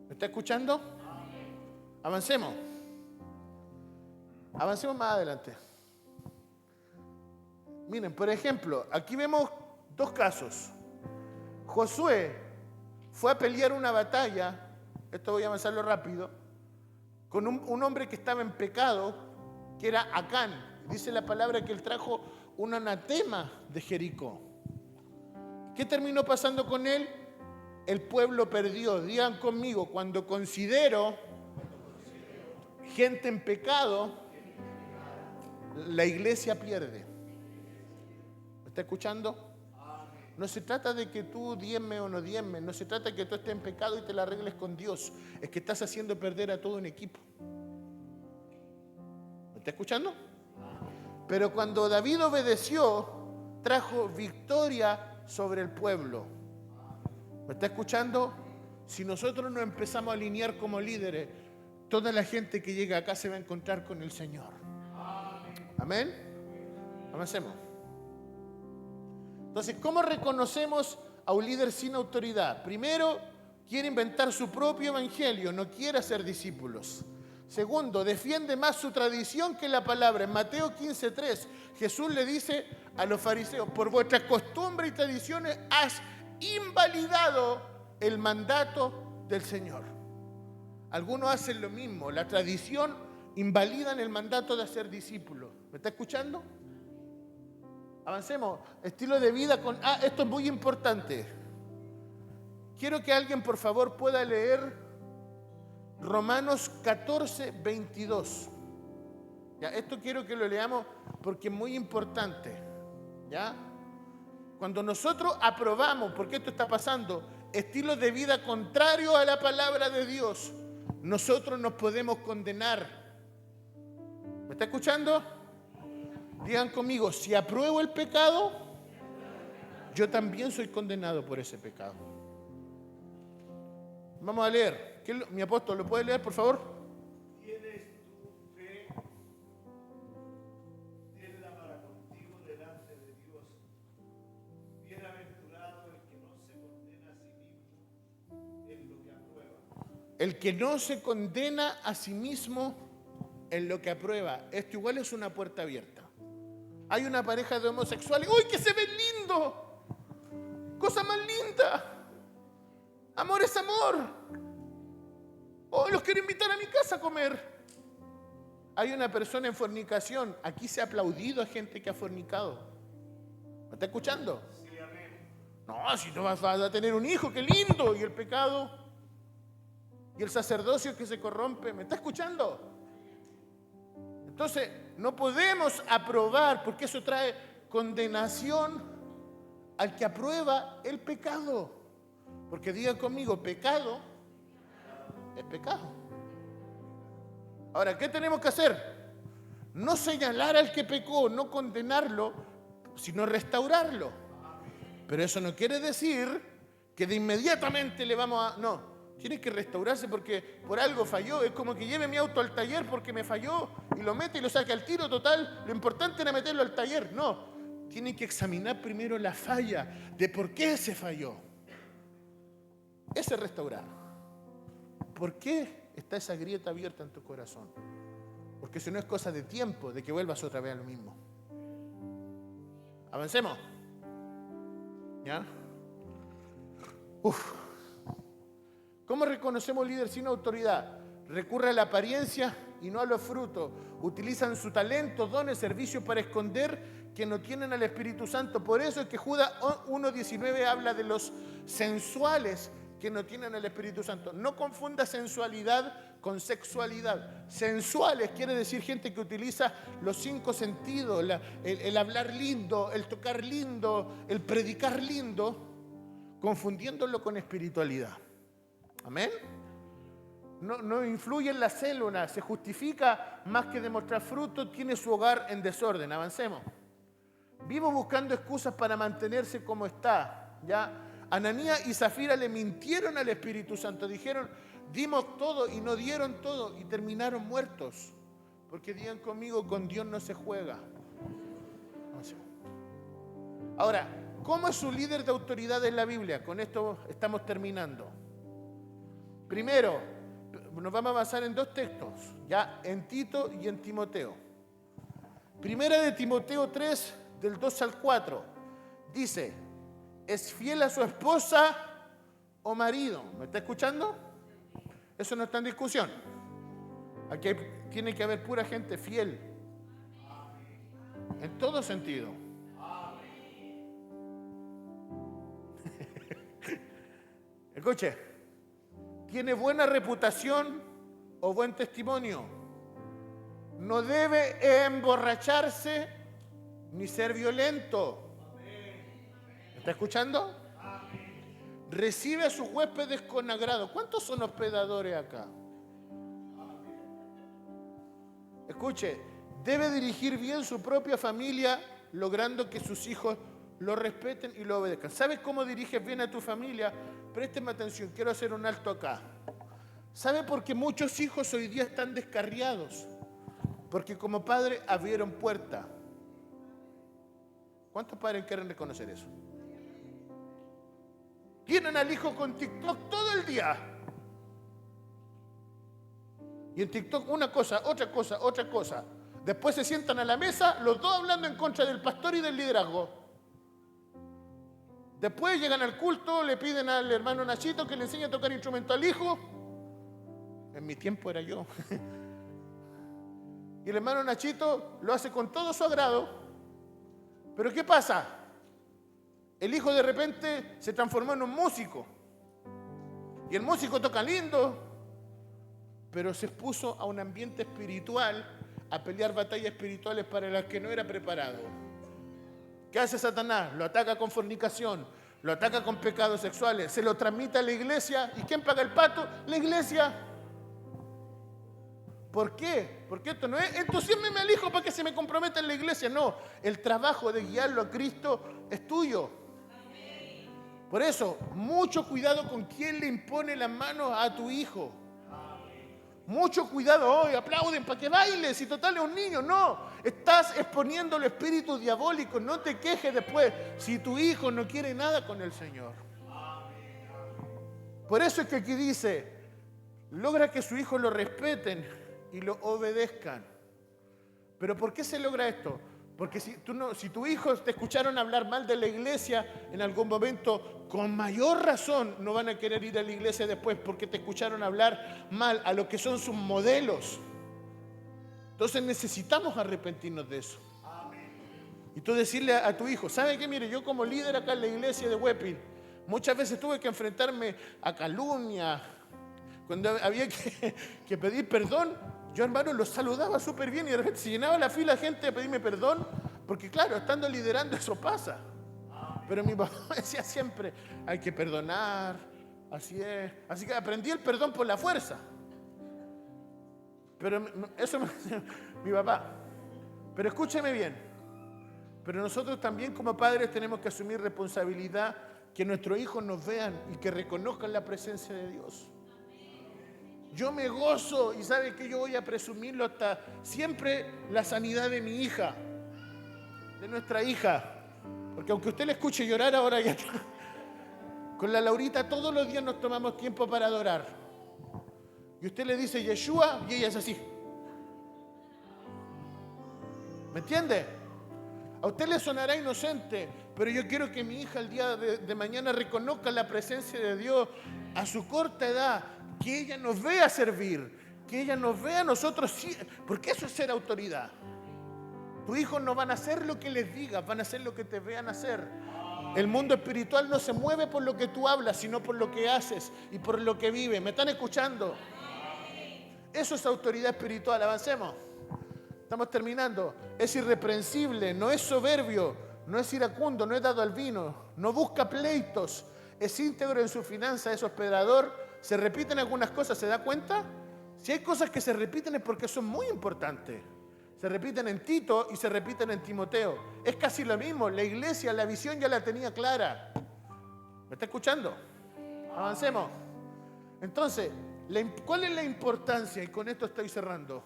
¿Me está escuchando? Avancemos. Avancemos más adelante. Miren, por ejemplo, aquí vemos 2 casos. Josué fue a pelear una batalla, esto voy a avanzarlo rápido, con un hombre que estaba en pecado, que era Acán. Dice la palabra que él trajo un anatema de Jericó. ¿Qué terminó pasando con él? El pueblo perdió. Digan conmigo, cuando considero gente en pecado, la iglesia pierde. ¿Me está escuchando? No se trata de que tú diezmes o no diezmes, no se trata de que tú estés en pecado y te la arregles con Dios. Es que estás haciendo perder a todo un equipo. ¿Me está escuchando? Pero cuando David obedeció, trajo victoria sobre el pueblo. ¿Me está escuchando? Si nosotros nos empezamos a alinear como líderes, toda la gente que llega acá se va a encontrar con el Señor. Amén. Avancemos. Entonces, ¿cómo reconocemos a un líder sin autoridad? Primero, quiere inventar su propio evangelio, no quiere hacer discípulos. Segundo, defiende más su tradición que la palabra. En Mateo 15:3, Jesús le dice a los fariseos, por vuestras costumbres y tradiciones has invalidado el mandato del Señor. Algunos hacen lo mismo, la tradición invalidan el mandato de hacer discípulos. ¿Me está escuchando? Avancemos. Estilo de vida con... esto es muy importante. Quiero que alguien, por favor, pueda leer Romanos 14:22. Ya, esto quiero que lo leamos porque es muy importante. ¿Ya? Cuando nosotros aprobamos, porque esto está pasando, estilos de vida contrarios a la palabra de Dios, nosotros nos podemos condenar. ¿Me está escuchando? Digan conmigo, si apruebo el pecado, yo también soy condenado por ese pecado. Vamos a leer. Mi apóstol, ¿lo puede leer, por favor? Tienes tu fe, tenla para contigo delante de Dios. Bienaventurado el que no se condena a sí mismo en lo que aprueba. El que no se condena a sí mismo en lo que aprueba. Esto igual es una puerta abierta. Hay una pareja de homosexuales. ¡Uy, que se ven lindo! ¡Cosa más linda! Amor es amor. ¡Oh, los quiero invitar a mi casa a comer! Hay una persona en fornicación. Aquí se ha aplaudido a gente que ha fornicado. ¿Me está escuchando? Sí, amén. No, si no vas a tener un hijo, qué lindo. Y el pecado. Y el sacerdocio que se corrompe. ¿Me está escuchando? Entonces, no podemos aprobar, porque eso trae condenación al que aprueba el pecado. Porque diga conmigo, pecado es pecado. Ahora, ¿qué tenemos que hacer? No señalar al que pecó, no condenarlo, sino restaurarlo. Pero eso no quiere decir que de inmediatamente le vamos a... No, Tiene que restaurarse porque por algo falló. Es como que lleve mi auto al taller porque me falló y lo mete y lo saca al tiro total. Lo importante era meterlo al taller. No, tiene que examinar primero la falla de por qué se falló. Ese es restaurar. ¿Por qué está esa grieta abierta en tu corazón? Porque si no es cosa de tiempo, de que vuelvas otra vez a lo mismo. Avancemos. ¿Ya? ¿Cómo reconocemos líder sin autoridad? Recurre a la apariencia y no a los frutos. Utilizan su talento, dones, servicios para esconder que no tienen al Espíritu Santo. Por eso es que Judas 1:19 habla de los sensuales que no tienen al Espíritu Santo. No confunda sensualidad con sexualidad. Sensuales quiere decir gente que utiliza los 5 sentidos, el hablar lindo, el tocar lindo, el predicar lindo, confundiéndolo con espiritualidad. Amén. No influye en la célula, se justifica más que demostrar fruto, tiene su hogar en desorden. Avancemos. Vivo buscando excusas para mantenerse como está. ¿Ya? Ananías y Zafira le mintieron al Espíritu Santo. Dijeron, dimos todo y no dieron todo y terminaron muertos. Porque digan conmigo, con Dios no se juega. Avancemos. Ahora, ¿cómo es su líder de autoridad en la Biblia? Con esto estamos terminando. Primero, nos vamos a basar en 2 textos, ya en Tito y en Timoteo. Primera de Timoteo 3, del 2 al 4, dice, ¿es fiel a su esposa o marido? ¿Me está escuchando? Eso no está en discusión. Aquí tiene que haber pura gente fiel. En todo sentido. Escuche. ¿Tiene buena reputación o buen testimonio? No debe emborracharse ni ser violento. ¿Me está escuchando? Recibe a sus huéspedes con agrado. ¿Cuántos son hospedadores acá? Escuche, debe dirigir bien su propia familia, logrando que sus hijos lo respeten y lo obedezcan. ¿Sabes cómo diriges bien a tu familia? Présteme atención, quiero hacer un alto acá. ¿Sabe por qué muchos hijos hoy día están descarriados? Porque como padre abrieron puerta. ¿Cuántos padres quieren reconocer eso? Tienen al hijo con TikTok todo el día. Y en TikTok una cosa, otra cosa, otra cosa. Después se sientan a la mesa, los dos hablando en contra del pastor y del liderazgo. Después llegan al culto, le piden al hermano Nachito que le enseñe a tocar instrumento al hijo. En mi tiempo era yo. Y el hermano Nachito lo hace con todo su agrado. Pero ¿qué pasa? El hijo de repente se transformó en un músico. Y el músico toca lindo, pero se expuso a un ambiente espiritual, a pelear batallas espirituales para las que no era preparado. ¿Qué hace Satanás? Lo ataca con fornicación, lo ataca con pecados sexuales, se lo transmite a la iglesia. ¿Y quién paga el pato? La iglesia. ¿Por qué? Porque esto no es entusiasmeme al hijo para que se me comprometa en la iglesia. No, el trabajo de guiarlo a Cristo es tuyo. Por eso, mucho cuidado con quién le impone las manos a tu hijo. Mucho cuidado hoy, aplauden para que baile, si total es un niño. No, estás exponiendo el espíritu diabólico. No te quejes después si tu hijo no quiere nada con el Señor. Por eso es que aquí dice, logra que su hijo lo respeten y lo obedezcan. ¿Pero por qué se logra esto? Porque si tu hijo te escucharon hablar mal de la iglesia en algún momento, con mayor razón no van a querer ir a la iglesia después porque te escucharon hablar mal a lo que son sus modelos. Entonces necesitamos arrepentirnos de eso. Y tú decirle a tu hijo, ¿sabe qué? Mire, yo como líder acá en la iglesia de Huepil, muchas veces tuve que enfrentarme a calumnia. Cuando había que pedir perdón, yo, hermano, los saludaba súper bien y de repente se llenaba la fila de gente a pedirme perdón, porque claro, estando liderando eso pasa. Pero mi papá decía siempre, hay que perdonar, así es. Así que aprendí el perdón por la fuerza. Pero eso me decía mi papá. Pero escúcheme bien, pero nosotros también como padres tenemos que asumir responsabilidad, que nuestros hijos nos vean y que reconozcan la presencia de Dios. Yo me gozo y sabe que yo voy a presumirlo hasta siempre la sanidad de mi hija, de nuestra hija. Porque aunque usted le escuche llorar ahora ya con la Laurita todos los días nos tomamos tiempo para adorar. Y usted le dice Yeshua y ella es así. ¿Me entiende? A usted le sonará inocente, pero yo quiero que mi hija el día de mañana reconozca la presencia de Dios a su corta edad, que ella nos vea servir, que ella nos vea a nosotros, porque eso es ser autoridad. Tus hijos no van a hacer lo que les digas, van a hacer lo que te vean hacer. El mundo espiritual no se mueve por lo que tú hablas, sino por lo que haces y por lo que vives. ¿Me están escuchando? Eso es autoridad espiritual. Avancemos. Estamos terminando. Es irreprensible, no es soberbio, no es iracundo, no es dado al vino, no busca pleitos, es íntegro en su finanza, es hospedador. Se repiten algunas cosas, ¿se da cuenta? Si hay cosas que se repiten es porque son muy importantes. Se repiten en Tito y se repiten en Timoteo. Es casi lo mismo. La iglesia, la visión ya la tenía clara. ¿Me está escuchando? Avancemos. Entonces, ¿cuál es la importancia? Y con esto estoy cerrando.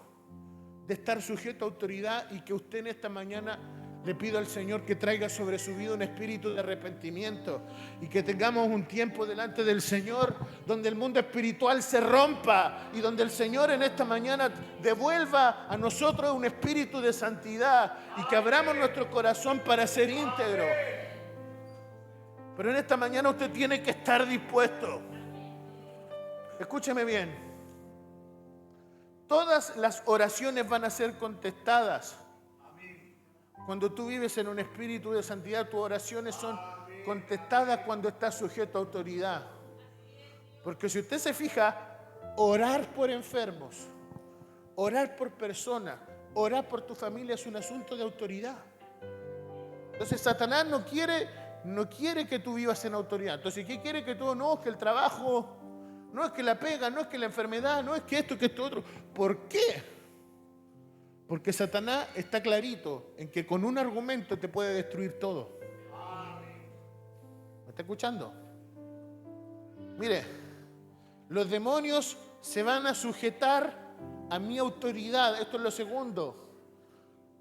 De estar sujeto a autoridad y que usted en esta mañana le pido al Señor que traiga sobre su vida un espíritu de arrepentimiento y que tengamos un tiempo delante del Señor donde el mundo espiritual se rompa y donde el Señor en esta mañana devuelva a nosotros un espíritu de santidad y que abramos nuestro corazón para ser íntegro. Pero en esta mañana usted tiene que estar dispuesto. Escúcheme bien. Todas las oraciones van a ser contestadas. Cuando tú vives en un espíritu de santidad, tus oraciones son contestadas cuando estás sujeto a autoridad. Porque si usted se fija, orar por enfermos, orar por personas, orar por tu familia es un asunto de autoridad. Entonces Satanás no quiere que tú vivas en autoridad. Entonces, ¿qué quiere que tú? No, es que el trabajo, no es que la pega, no es que la enfermedad, no es que esto, que esto otro. ¿Por qué? Porque Satanás está clarito en que con un argumento te puede destruir todo. ¿Me está escuchando? Mire, los demonios se van a sujetar a mi autoridad. Esto es lo segundo.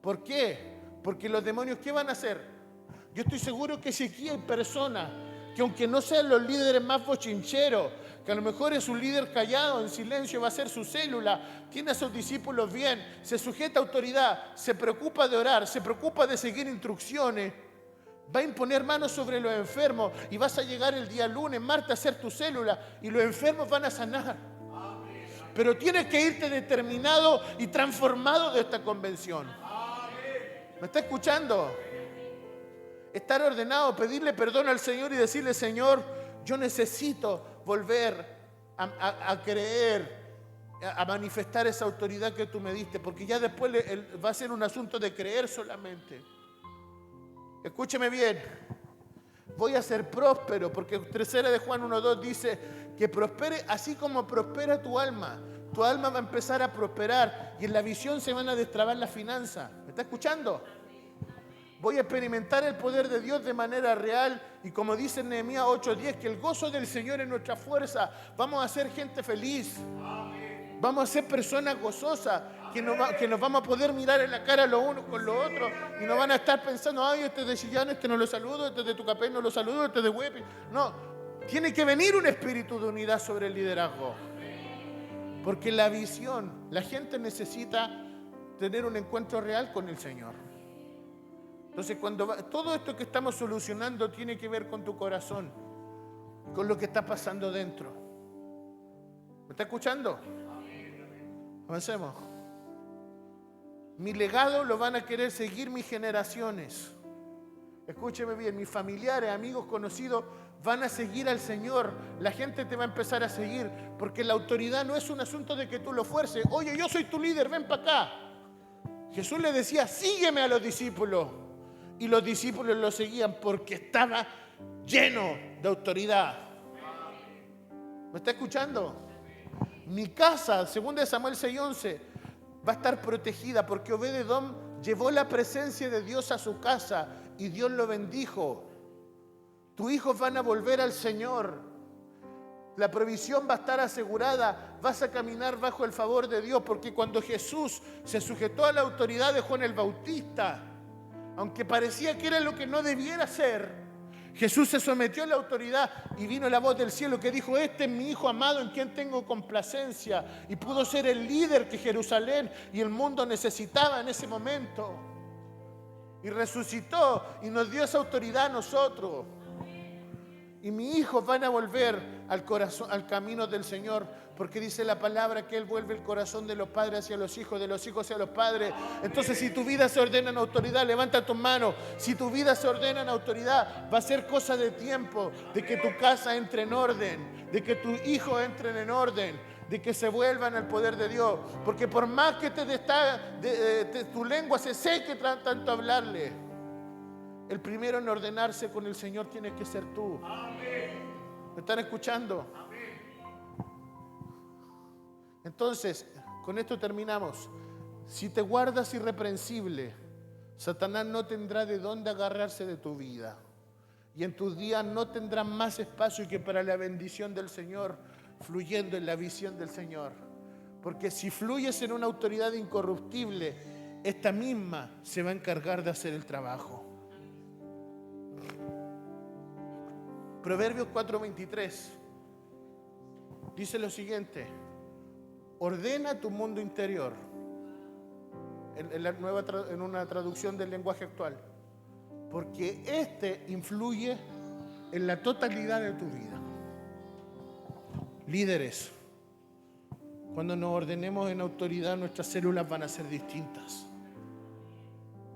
¿Por qué? Porque los demonios, ¿qué van a hacer? Yo estoy seguro que si aquí hay personas que aunque no sean los líderes más bochincheros, que a lo mejor es un líder callado, en silencio, va a ser su célula, tiene a sus discípulos bien, se sujeta a autoridad, se preocupa de orar, se preocupa de seguir instrucciones, va a imponer manos sobre los enfermos y vas a llegar el día lunes, martes a hacer tu célula y los enfermos van a sanar. Pero tienes que irte determinado y transformado de esta convención. ¿Me está escuchando? Estar ordenado, pedirle perdón al Señor y decirle, Señor, yo necesito volver a creer, a manifestar esa autoridad que tú me diste, porque ya después va a ser un asunto de creer solamente. Escúcheme bien, voy a ser próspero, porque 3 de Juan 1:2 dice que prospere así como prospera tu alma va a empezar a prosperar y en la visión se van a destrabar las finanzas. ¿Me está escuchando? Voy a experimentar el poder de Dios de manera real y como dice en Nehemías 8:10, que el gozo del Señor es nuestra fuerza. Vamos a ser gente feliz. Vamos a ser personas gozosas, que nos vamos a poder mirar en la cara los unos con los otros y no van a estar pensando, ay, este es de Chillán, este no lo saludo, este es de Tucapel no lo saludo, este es de Huepi. No, tiene que venir un espíritu de unidad sobre el liderazgo. Porque la visión, la gente necesita tener un encuentro real con el Señor. Entonces, todo esto que estamos solucionando tiene que ver con tu corazón, con lo que está pasando dentro. ¿Me está escuchando? Avancemos. Mi legado lo van a querer seguir mis generaciones. Escúcheme bien, mis familiares, amigos, conocidos van a seguir al Señor. La gente te va a empezar a seguir, porque la autoridad no es un asunto de que tú lo fuerces. Oye, yo soy tu líder, ven para acá. Jesús le decía, sígueme a los discípulos. Y los discípulos lo seguían porque estaba lleno de autoridad. ¿Me está escuchando? Mi casa, 2 Samuel 6:11, va a estar protegida porque Obed-Edom llevó la presencia de Dios a su casa y Dios lo bendijo. Tus hijos van a volver al Señor. La provisión va a estar asegurada. Vas a caminar bajo el favor de Dios, porque cuando Jesús se sujetó a la autoridad de Juan el Bautista, aunque parecía que era lo que no debiera ser, Jesús se sometió a la autoridad y vino la voz del cielo que dijo: este es mi Hijo amado en quien tengo complacencia. Y pudo ser el líder que Jerusalén y el mundo necesitaba en ese momento. Y resucitó y nos dio esa autoridad a nosotros. Y mis hijos van a volver al corazón, al camino del Señor, porque dice la palabra que Él vuelve el corazón de los padres hacia los hijos, de los hijos hacia los padres. Entonces, si tu vida se ordena en autoridad, levanta tus manos. Si tu vida se ordena en autoridad, va a ser cosa de tiempo, de que tu casa entre en orden, de que tus hijos entren en orden, de que se vuelvan al poder de Dios. Porque por más que tu lengua se seque tanto hablarle, el primero en ordenarse con el Señor tienes que ser tú. ¿Me están escuchando? Entonces, con esto terminamos. Si te guardas irreprensible, Satanás no tendrá de dónde agarrarse de tu vida. Y en tus días no tendrás más espacio que para la bendición del Señor, fluyendo en la visión del Señor. Porque si fluyes en una autoridad incorruptible, esta misma se va a encargar de hacer el trabajo. Proverbios 4:23 dice lo siguiente: ordena tu mundo interior. En una traducción del lenguaje actual, porque este influye en la totalidad de tu vida. Líderes, cuando nos ordenemos en autoridad, nuestras células van a ser distintas.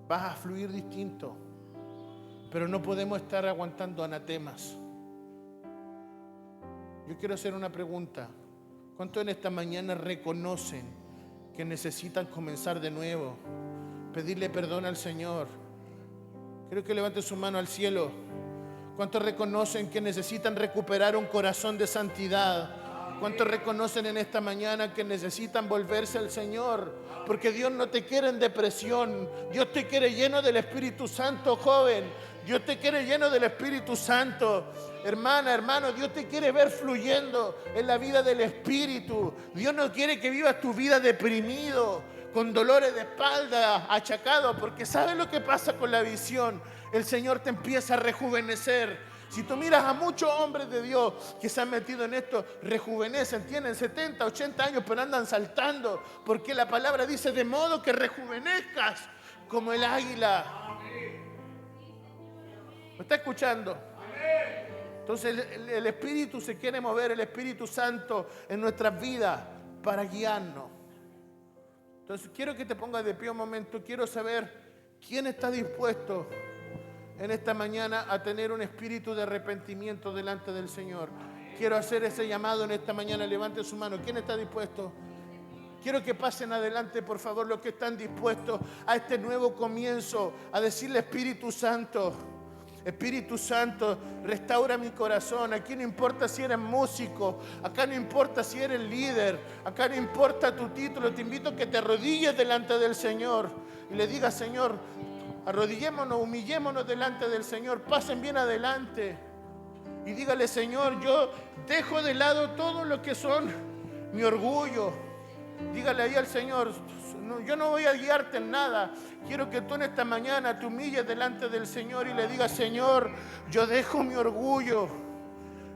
Vas a fluir distinto, pero no podemos estar aguantando anatemas. Yo quiero hacer una pregunta. ¿Cuántos en esta mañana reconocen que necesitan comenzar de nuevo? Pedirle perdón al Señor. Quiero que levanten su mano al cielo. ¿Cuántos reconocen que necesitan recuperar un corazón de santidad? ¿Cuántos reconocen en esta mañana que necesitan volverse al Señor? Porque Dios no te quiere en depresión. Dios te quiere lleno del Espíritu Santo, joven. Dios te quiere lleno del Espíritu Santo. Hermana, hermano, Dios te quiere ver fluyendo en la vida del Espíritu. Dios no quiere que vivas tu vida deprimido, con dolores de espalda, achacado, porque ¿sabes lo que pasa con la visión? El Señor te empieza a rejuvenecer. Si tú miras a muchos hombres de Dios que se han metido en esto, rejuvenecen, tienen 70, 80 años, pero andan saltando, porque la palabra dice: de modo que rejuvenezcas como el águila. ¿Me está escuchando? Entonces el Espíritu se quiere mover, el Espíritu Santo en nuestras vidas para guiarnos. Entonces quiero que te pongas de pie un momento. Quiero saber quién está dispuesto en esta mañana a tener un espíritu de arrepentimiento delante del Señor. Quiero hacer ese llamado en esta mañana. Levante su mano. ¿Quién está dispuesto? Quiero que pasen adelante, por favor, los que están dispuestos a este nuevo comienzo, a decirle: Espíritu Santo, Espíritu Santo, restaura mi corazón. Aquí no importa si eres músico, acá no importa si eres líder, acá no importa tu título. Te invito a que te arrodilles delante del Señor y le digas: Señor, arrodillémonos, humillémonos delante del Señor. Pasen bien adelante y dígale: Señor, yo dejo de lado todo lo que son mi orgullo. Dígale ahí al Señor: yo no voy a guiarte en nada. Quiero que tú en esta mañana te humilles delante del Señor y le digas: Señor, yo dejo mi orgullo,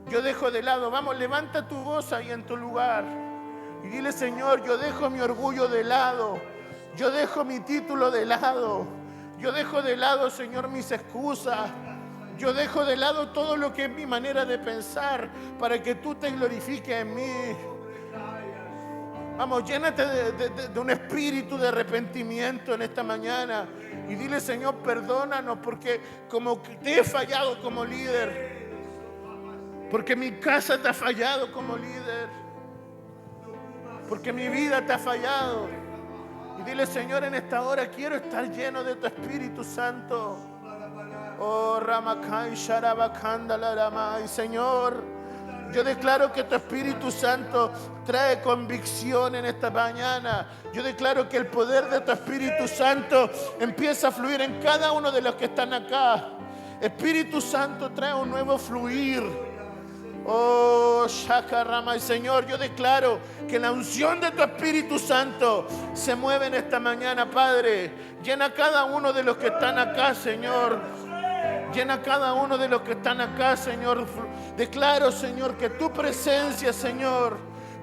yo dejo de lado. Vamos, levanta tu voz ahí en tu lugar y dile: Señor, yo dejo mi orgullo de lado, yo dejo mi título de lado, yo dejo de lado, Señor, mis excusas, yo dejo de lado todo lo que es mi manera de pensar para que tú te glorifiques en mí. Vamos, llénate de un espíritu de arrepentimiento en esta mañana y dile: Señor, perdónanos porque como te he fallado como líder, porque mi casa te ha fallado como líder, porque mi vida te ha fallado. Y dile: Señor, en esta hora quiero estar lleno de tu Espíritu Santo. Oh, Ramakai Sharabakanda Laramai. Señor, yo declaro que tu Espíritu Santo trae convicción en esta mañana. Yo declaro que el poder de tu Espíritu Santo empieza a fluir en cada uno de los que están acá. Espíritu Santo, trae un nuevo fluir. Oh, Shakarama, y Señor, yo declaro que la unción de tu Espíritu Santo se mueve en esta mañana, Padre. Llena a cada uno de los que están acá, Señor. Llena a cada uno de los que están acá, Señor. Declaro, Señor, que tu presencia, Señor,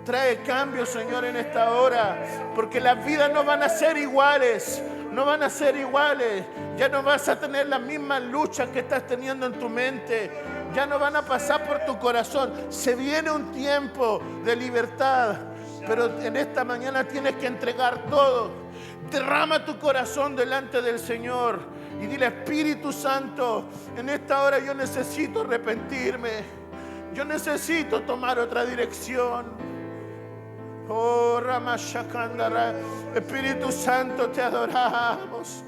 trae cambio, Señor, en esta hora. Porque las vidas no van a ser iguales. No van a ser iguales. Ya no vas a tener las mismas luchas que estás teniendo en tu mente. Ya no van a pasar por tu corazón. Se viene un tiempo de libertad. Pero en esta mañana tienes que entregar todo. Derrama tu corazón delante del Señor. Y dile: Espíritu Santo, en esta hora yo necesito arrepentirme. Yo necesito tomar otra dirección. Oh, Ramashakandara. Espíritu Santo, te adoramos.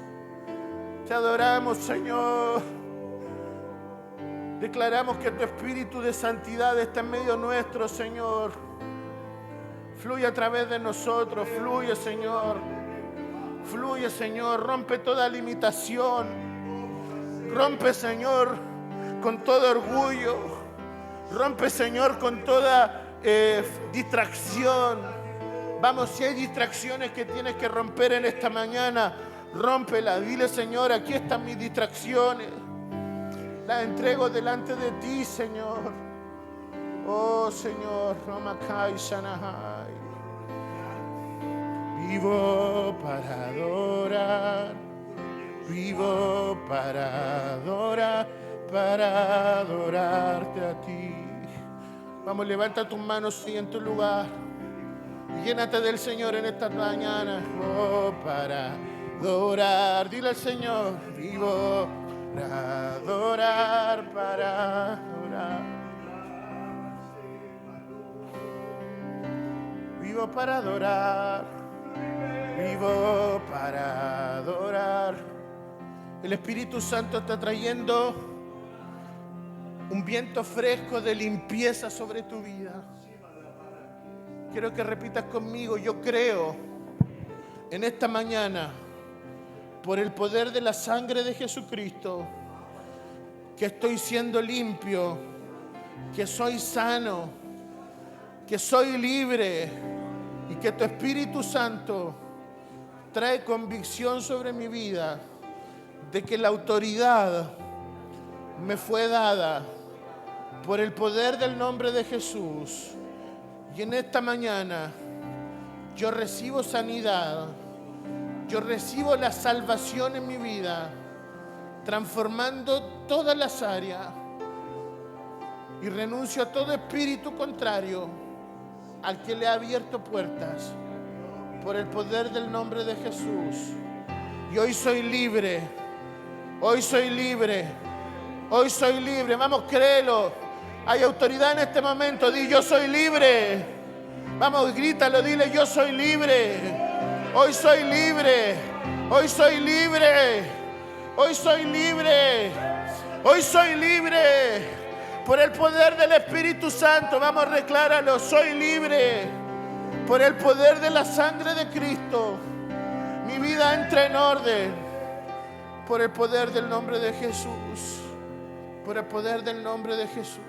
Te adoramos, Señor. Declaramos que tu espíritu de santidad está en medio nuestro, Señor. Fluye a través de nosotros. Fluye, Señor. Fluye, Señor. Rompe toda limitación. Rompe, Señor, con todo orgullo. Rompe, Señor, con toda distracción. Vamos, si hay distracciones que tienes que romper en esta mañana, rómpela. Dile: Señor, aquí están mis distracciones. Las entrego delante de ti, Señor. Oh, Señor, Ramakai Shanahai. Vivo para adorar. Vivo para adorar, para adorarte a ti. Vamos, levanta tus manos y en tu lugar. Llénate del Señor en esta mañana. Oh, para adorar. Dile al Señor: vivo para adorar, para adorar. Vivo para adorar. Vivo para adorar. El Espíritu Santo está trayendo un viento fresco de limpieza sobre tu vida. Quiero que repitas conmigo: yo creo en esta mañana, por el poder de la sangre de Jesucristo, que estoy siendo limpio, que soy sano, que soy libre, y que tu Espíritu Santo trae convicción sobre mi vida de que la autoridad me fue dada por el poder del nombre de Jesús. Y en esta mañana yo recibo sanidad, yo recibo la salvación en mi vida, transformando todas las áreas, y renuncio a todo espíritu contrario al que le ha abierto puertas por el poder del nombre de Jesús. Y hoy soy libre, hoy soy libre, hoy soy libre. Vamos, créelo. Hay autoridad en este momento. Di: yo soy libre. Vamos, grítalo, dile: yo soy libre. Hoy soy libre. Hoy soy libre. Hoy soy libre. Hoy soy libre. Por el poder del Espíritu Santo. Vamos, decláralo: soy libre. Por el poder de la sangre de Cristo, mi vida entra en orden. Por el poder del nombre de Jesús. Por el poder del nombre de Jesús.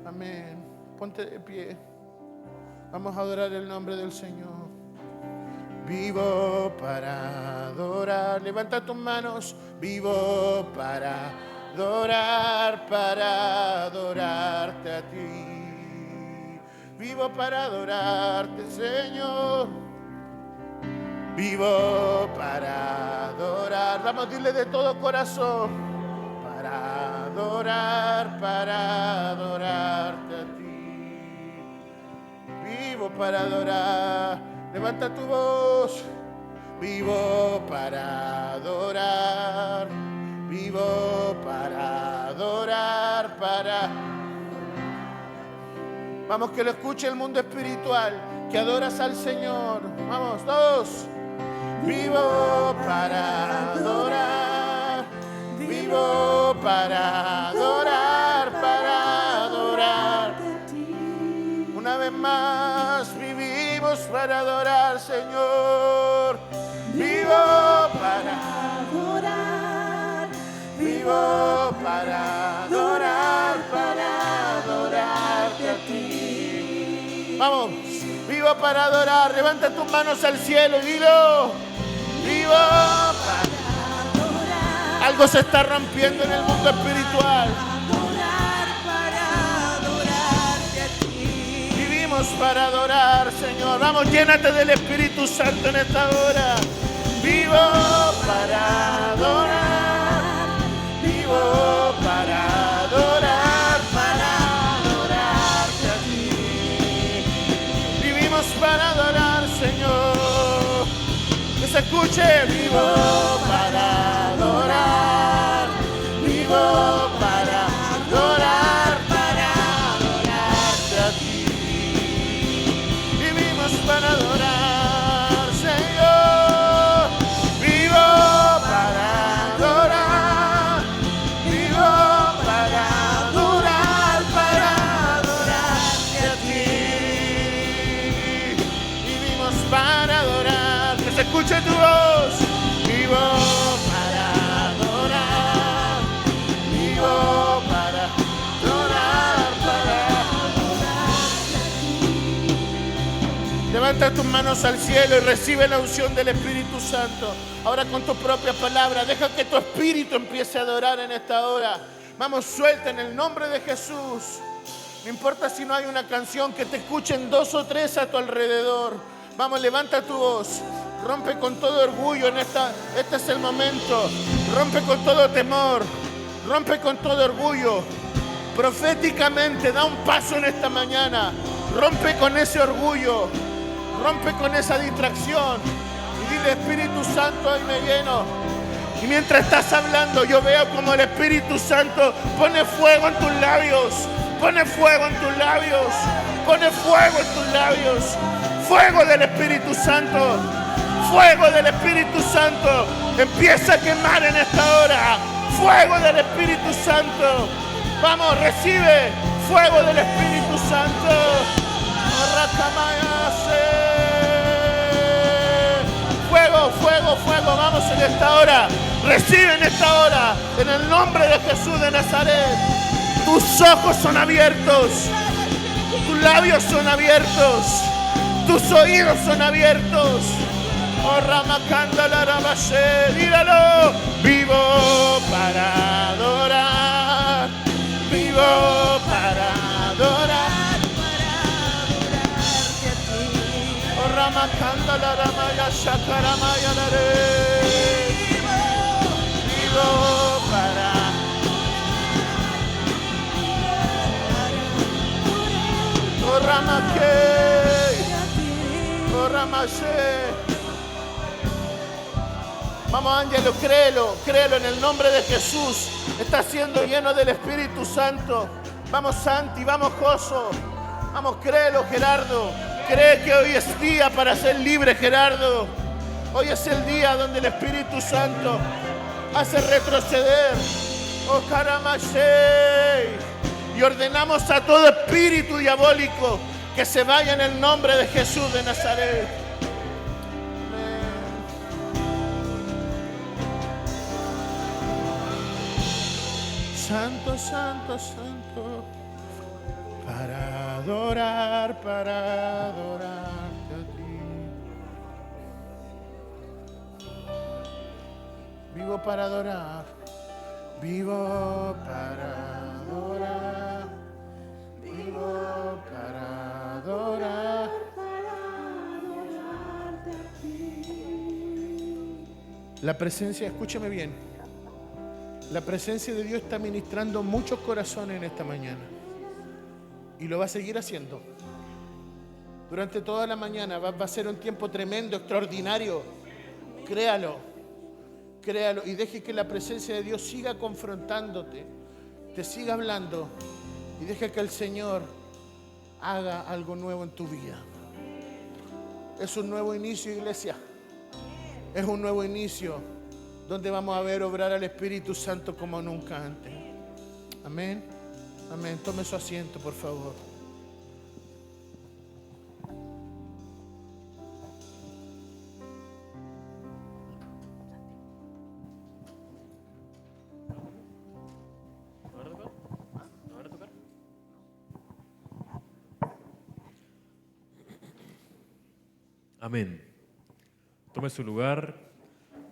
Amén. Ponte de pie. Vamos a adorar el nombre del Señor. Vivo para adorar. Levanta tus manos. Vivo para adorar, para adorarte a ti. Vivo para adorarte, Señor. Vivo para adorar. Vamos, dile de todo corazón: para adorarte a ti. Vivo para adorar. Levanta tu voz. Vivo para adorar. Vivo para adorar, para... Vamos, que lo escuche el mundo espiritual, que adoras al Señor. Vamos, todos. Vivo para adorar, vivo para adorar, para adorar. Una vez más, vivimos para adorar, Señor. Vivo para adorar, vivo para adorar, para Vamos, vivo para adorar. Levanta tus manos al cielo y dilo. Vivo para adorar. Algo se está rompiendo en el mundo espiritual. Vivimos para adorar, Señor. Vamos, llénate del Espíritu Santo en esta hora. Vivo para adorar. Vivo para adorar, adorarte a ti. Vivimos para adorar, Señor. Que se escuche. Vivo para adorar. Vivo para adorar, adorarte a ti. Vivimos para adorar, Señor. Vivo para adorar. Vivo para adorarte a ti. Vivimos para adorar. Que se escuche tu voz. Vivo para adorar. Vivo para adorar, adorarte a ti. Levanta tus manos al cielo y recibe la unción del Espíritu Santo. Ahora con tus propias palabras, deja que tu espíritu empiece a adorar en esta hora. Vamos, suelta en el nombre de Jesús. No importa si no hay una canción, que te escuchen 2 o 3 a tu alrededor. Vamos, levanta tu voz. Rompe con todo orgullo en este es el momento. Rompe con todo temor. Rompe con todo orgullo. Proféticamente da un paso en esta mañana. Rompe con ese orgullo. Rompe con esa distracción. Y dile, Espíritu Santo, hoy me lleno. Y mientras estás hablando, yo veo como el Espíritu Santo pone fuego en tus labios. Pone fuego en tus labios. Pone fuego en tus labios. Fuego del Espíritu Santo. Fuego del Espíritu Santo. Empieza a quemar en esta hora. Fuego del Espíritu Santo. Vamos, recibe fuego del Espíritu Santo. Fuego, fuego, fuego. Vamos en esta hora. Recibe en esta hora. En el nombre de Jesús de Nazaret. Tus ojos son abiertos. Tus labios son abiertos. Tus oídos son abiertos. Oh, Ramacanda la Ramashe, dígalo. Vivo para adorar. Vivo para adorar. Oh, Ramacanda la Ramaya Shakaramaya la re. Vivo para Oh, Ramakei. Oh, Ramashe. Vamos, Ángelo, créelo en el nombre de Jesús. Está siendo lleno del Espíritu Santo. Vamos, Santi, vamos, Joso. Vamos, créelo, Gerardo. Cree que hoy es día para ser libre, Gerardo. Hoy es el día donde el Espíritu Santo hace retroceder. Oh, Karamashei. Y ordenamos a todo espíritu diabólico que se vaya en el nombre de Jesús de Nazaret. Santo, santo, santo, para adorarte a ti. Vivo para adorar, vivo para adorar, vivo para adorar. La presencia, escúchame bien. La presencia de Dios está ministrando muchos corazones en esta mañana. Y lo va a seguir haciendo. Durante toda la mañana va a ser un tiempo tremendo, extraordinario. Créalo. Créalo. Y deje que la presencia de Dios siga confrontándote. Te siga hablando. Y deje que el Señor haga algo nuevo en tu vida. Es un nuevo inicio, iglesia. Es un nuevo inicio. Donde vamos a ver obrar al Espíritu Santo como nunca antes. Amén. Amén. Tome su asiento, por favor. Amén. Tome su lugar.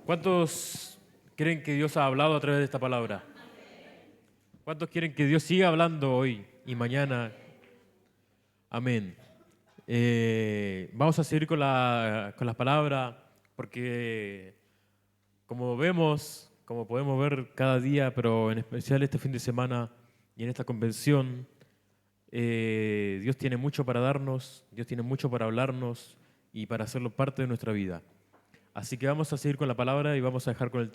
¿Cuántos creen que Dios ha hablado a través de esta palabra? ¿Cuántos quieren que Dios siga hablando hoy y mañana? Amén. Vamos a seguir con la palabra porque como vemos, como podemos ver cada día, pero en especial este fin de semana y en esta convención, Dios tiene mucho para darnos, Dios tiene mucho para hablarnos y para hacerlo parte de nuestra vida. Así que vamos a seguir con la palabra y vamos a dejar con el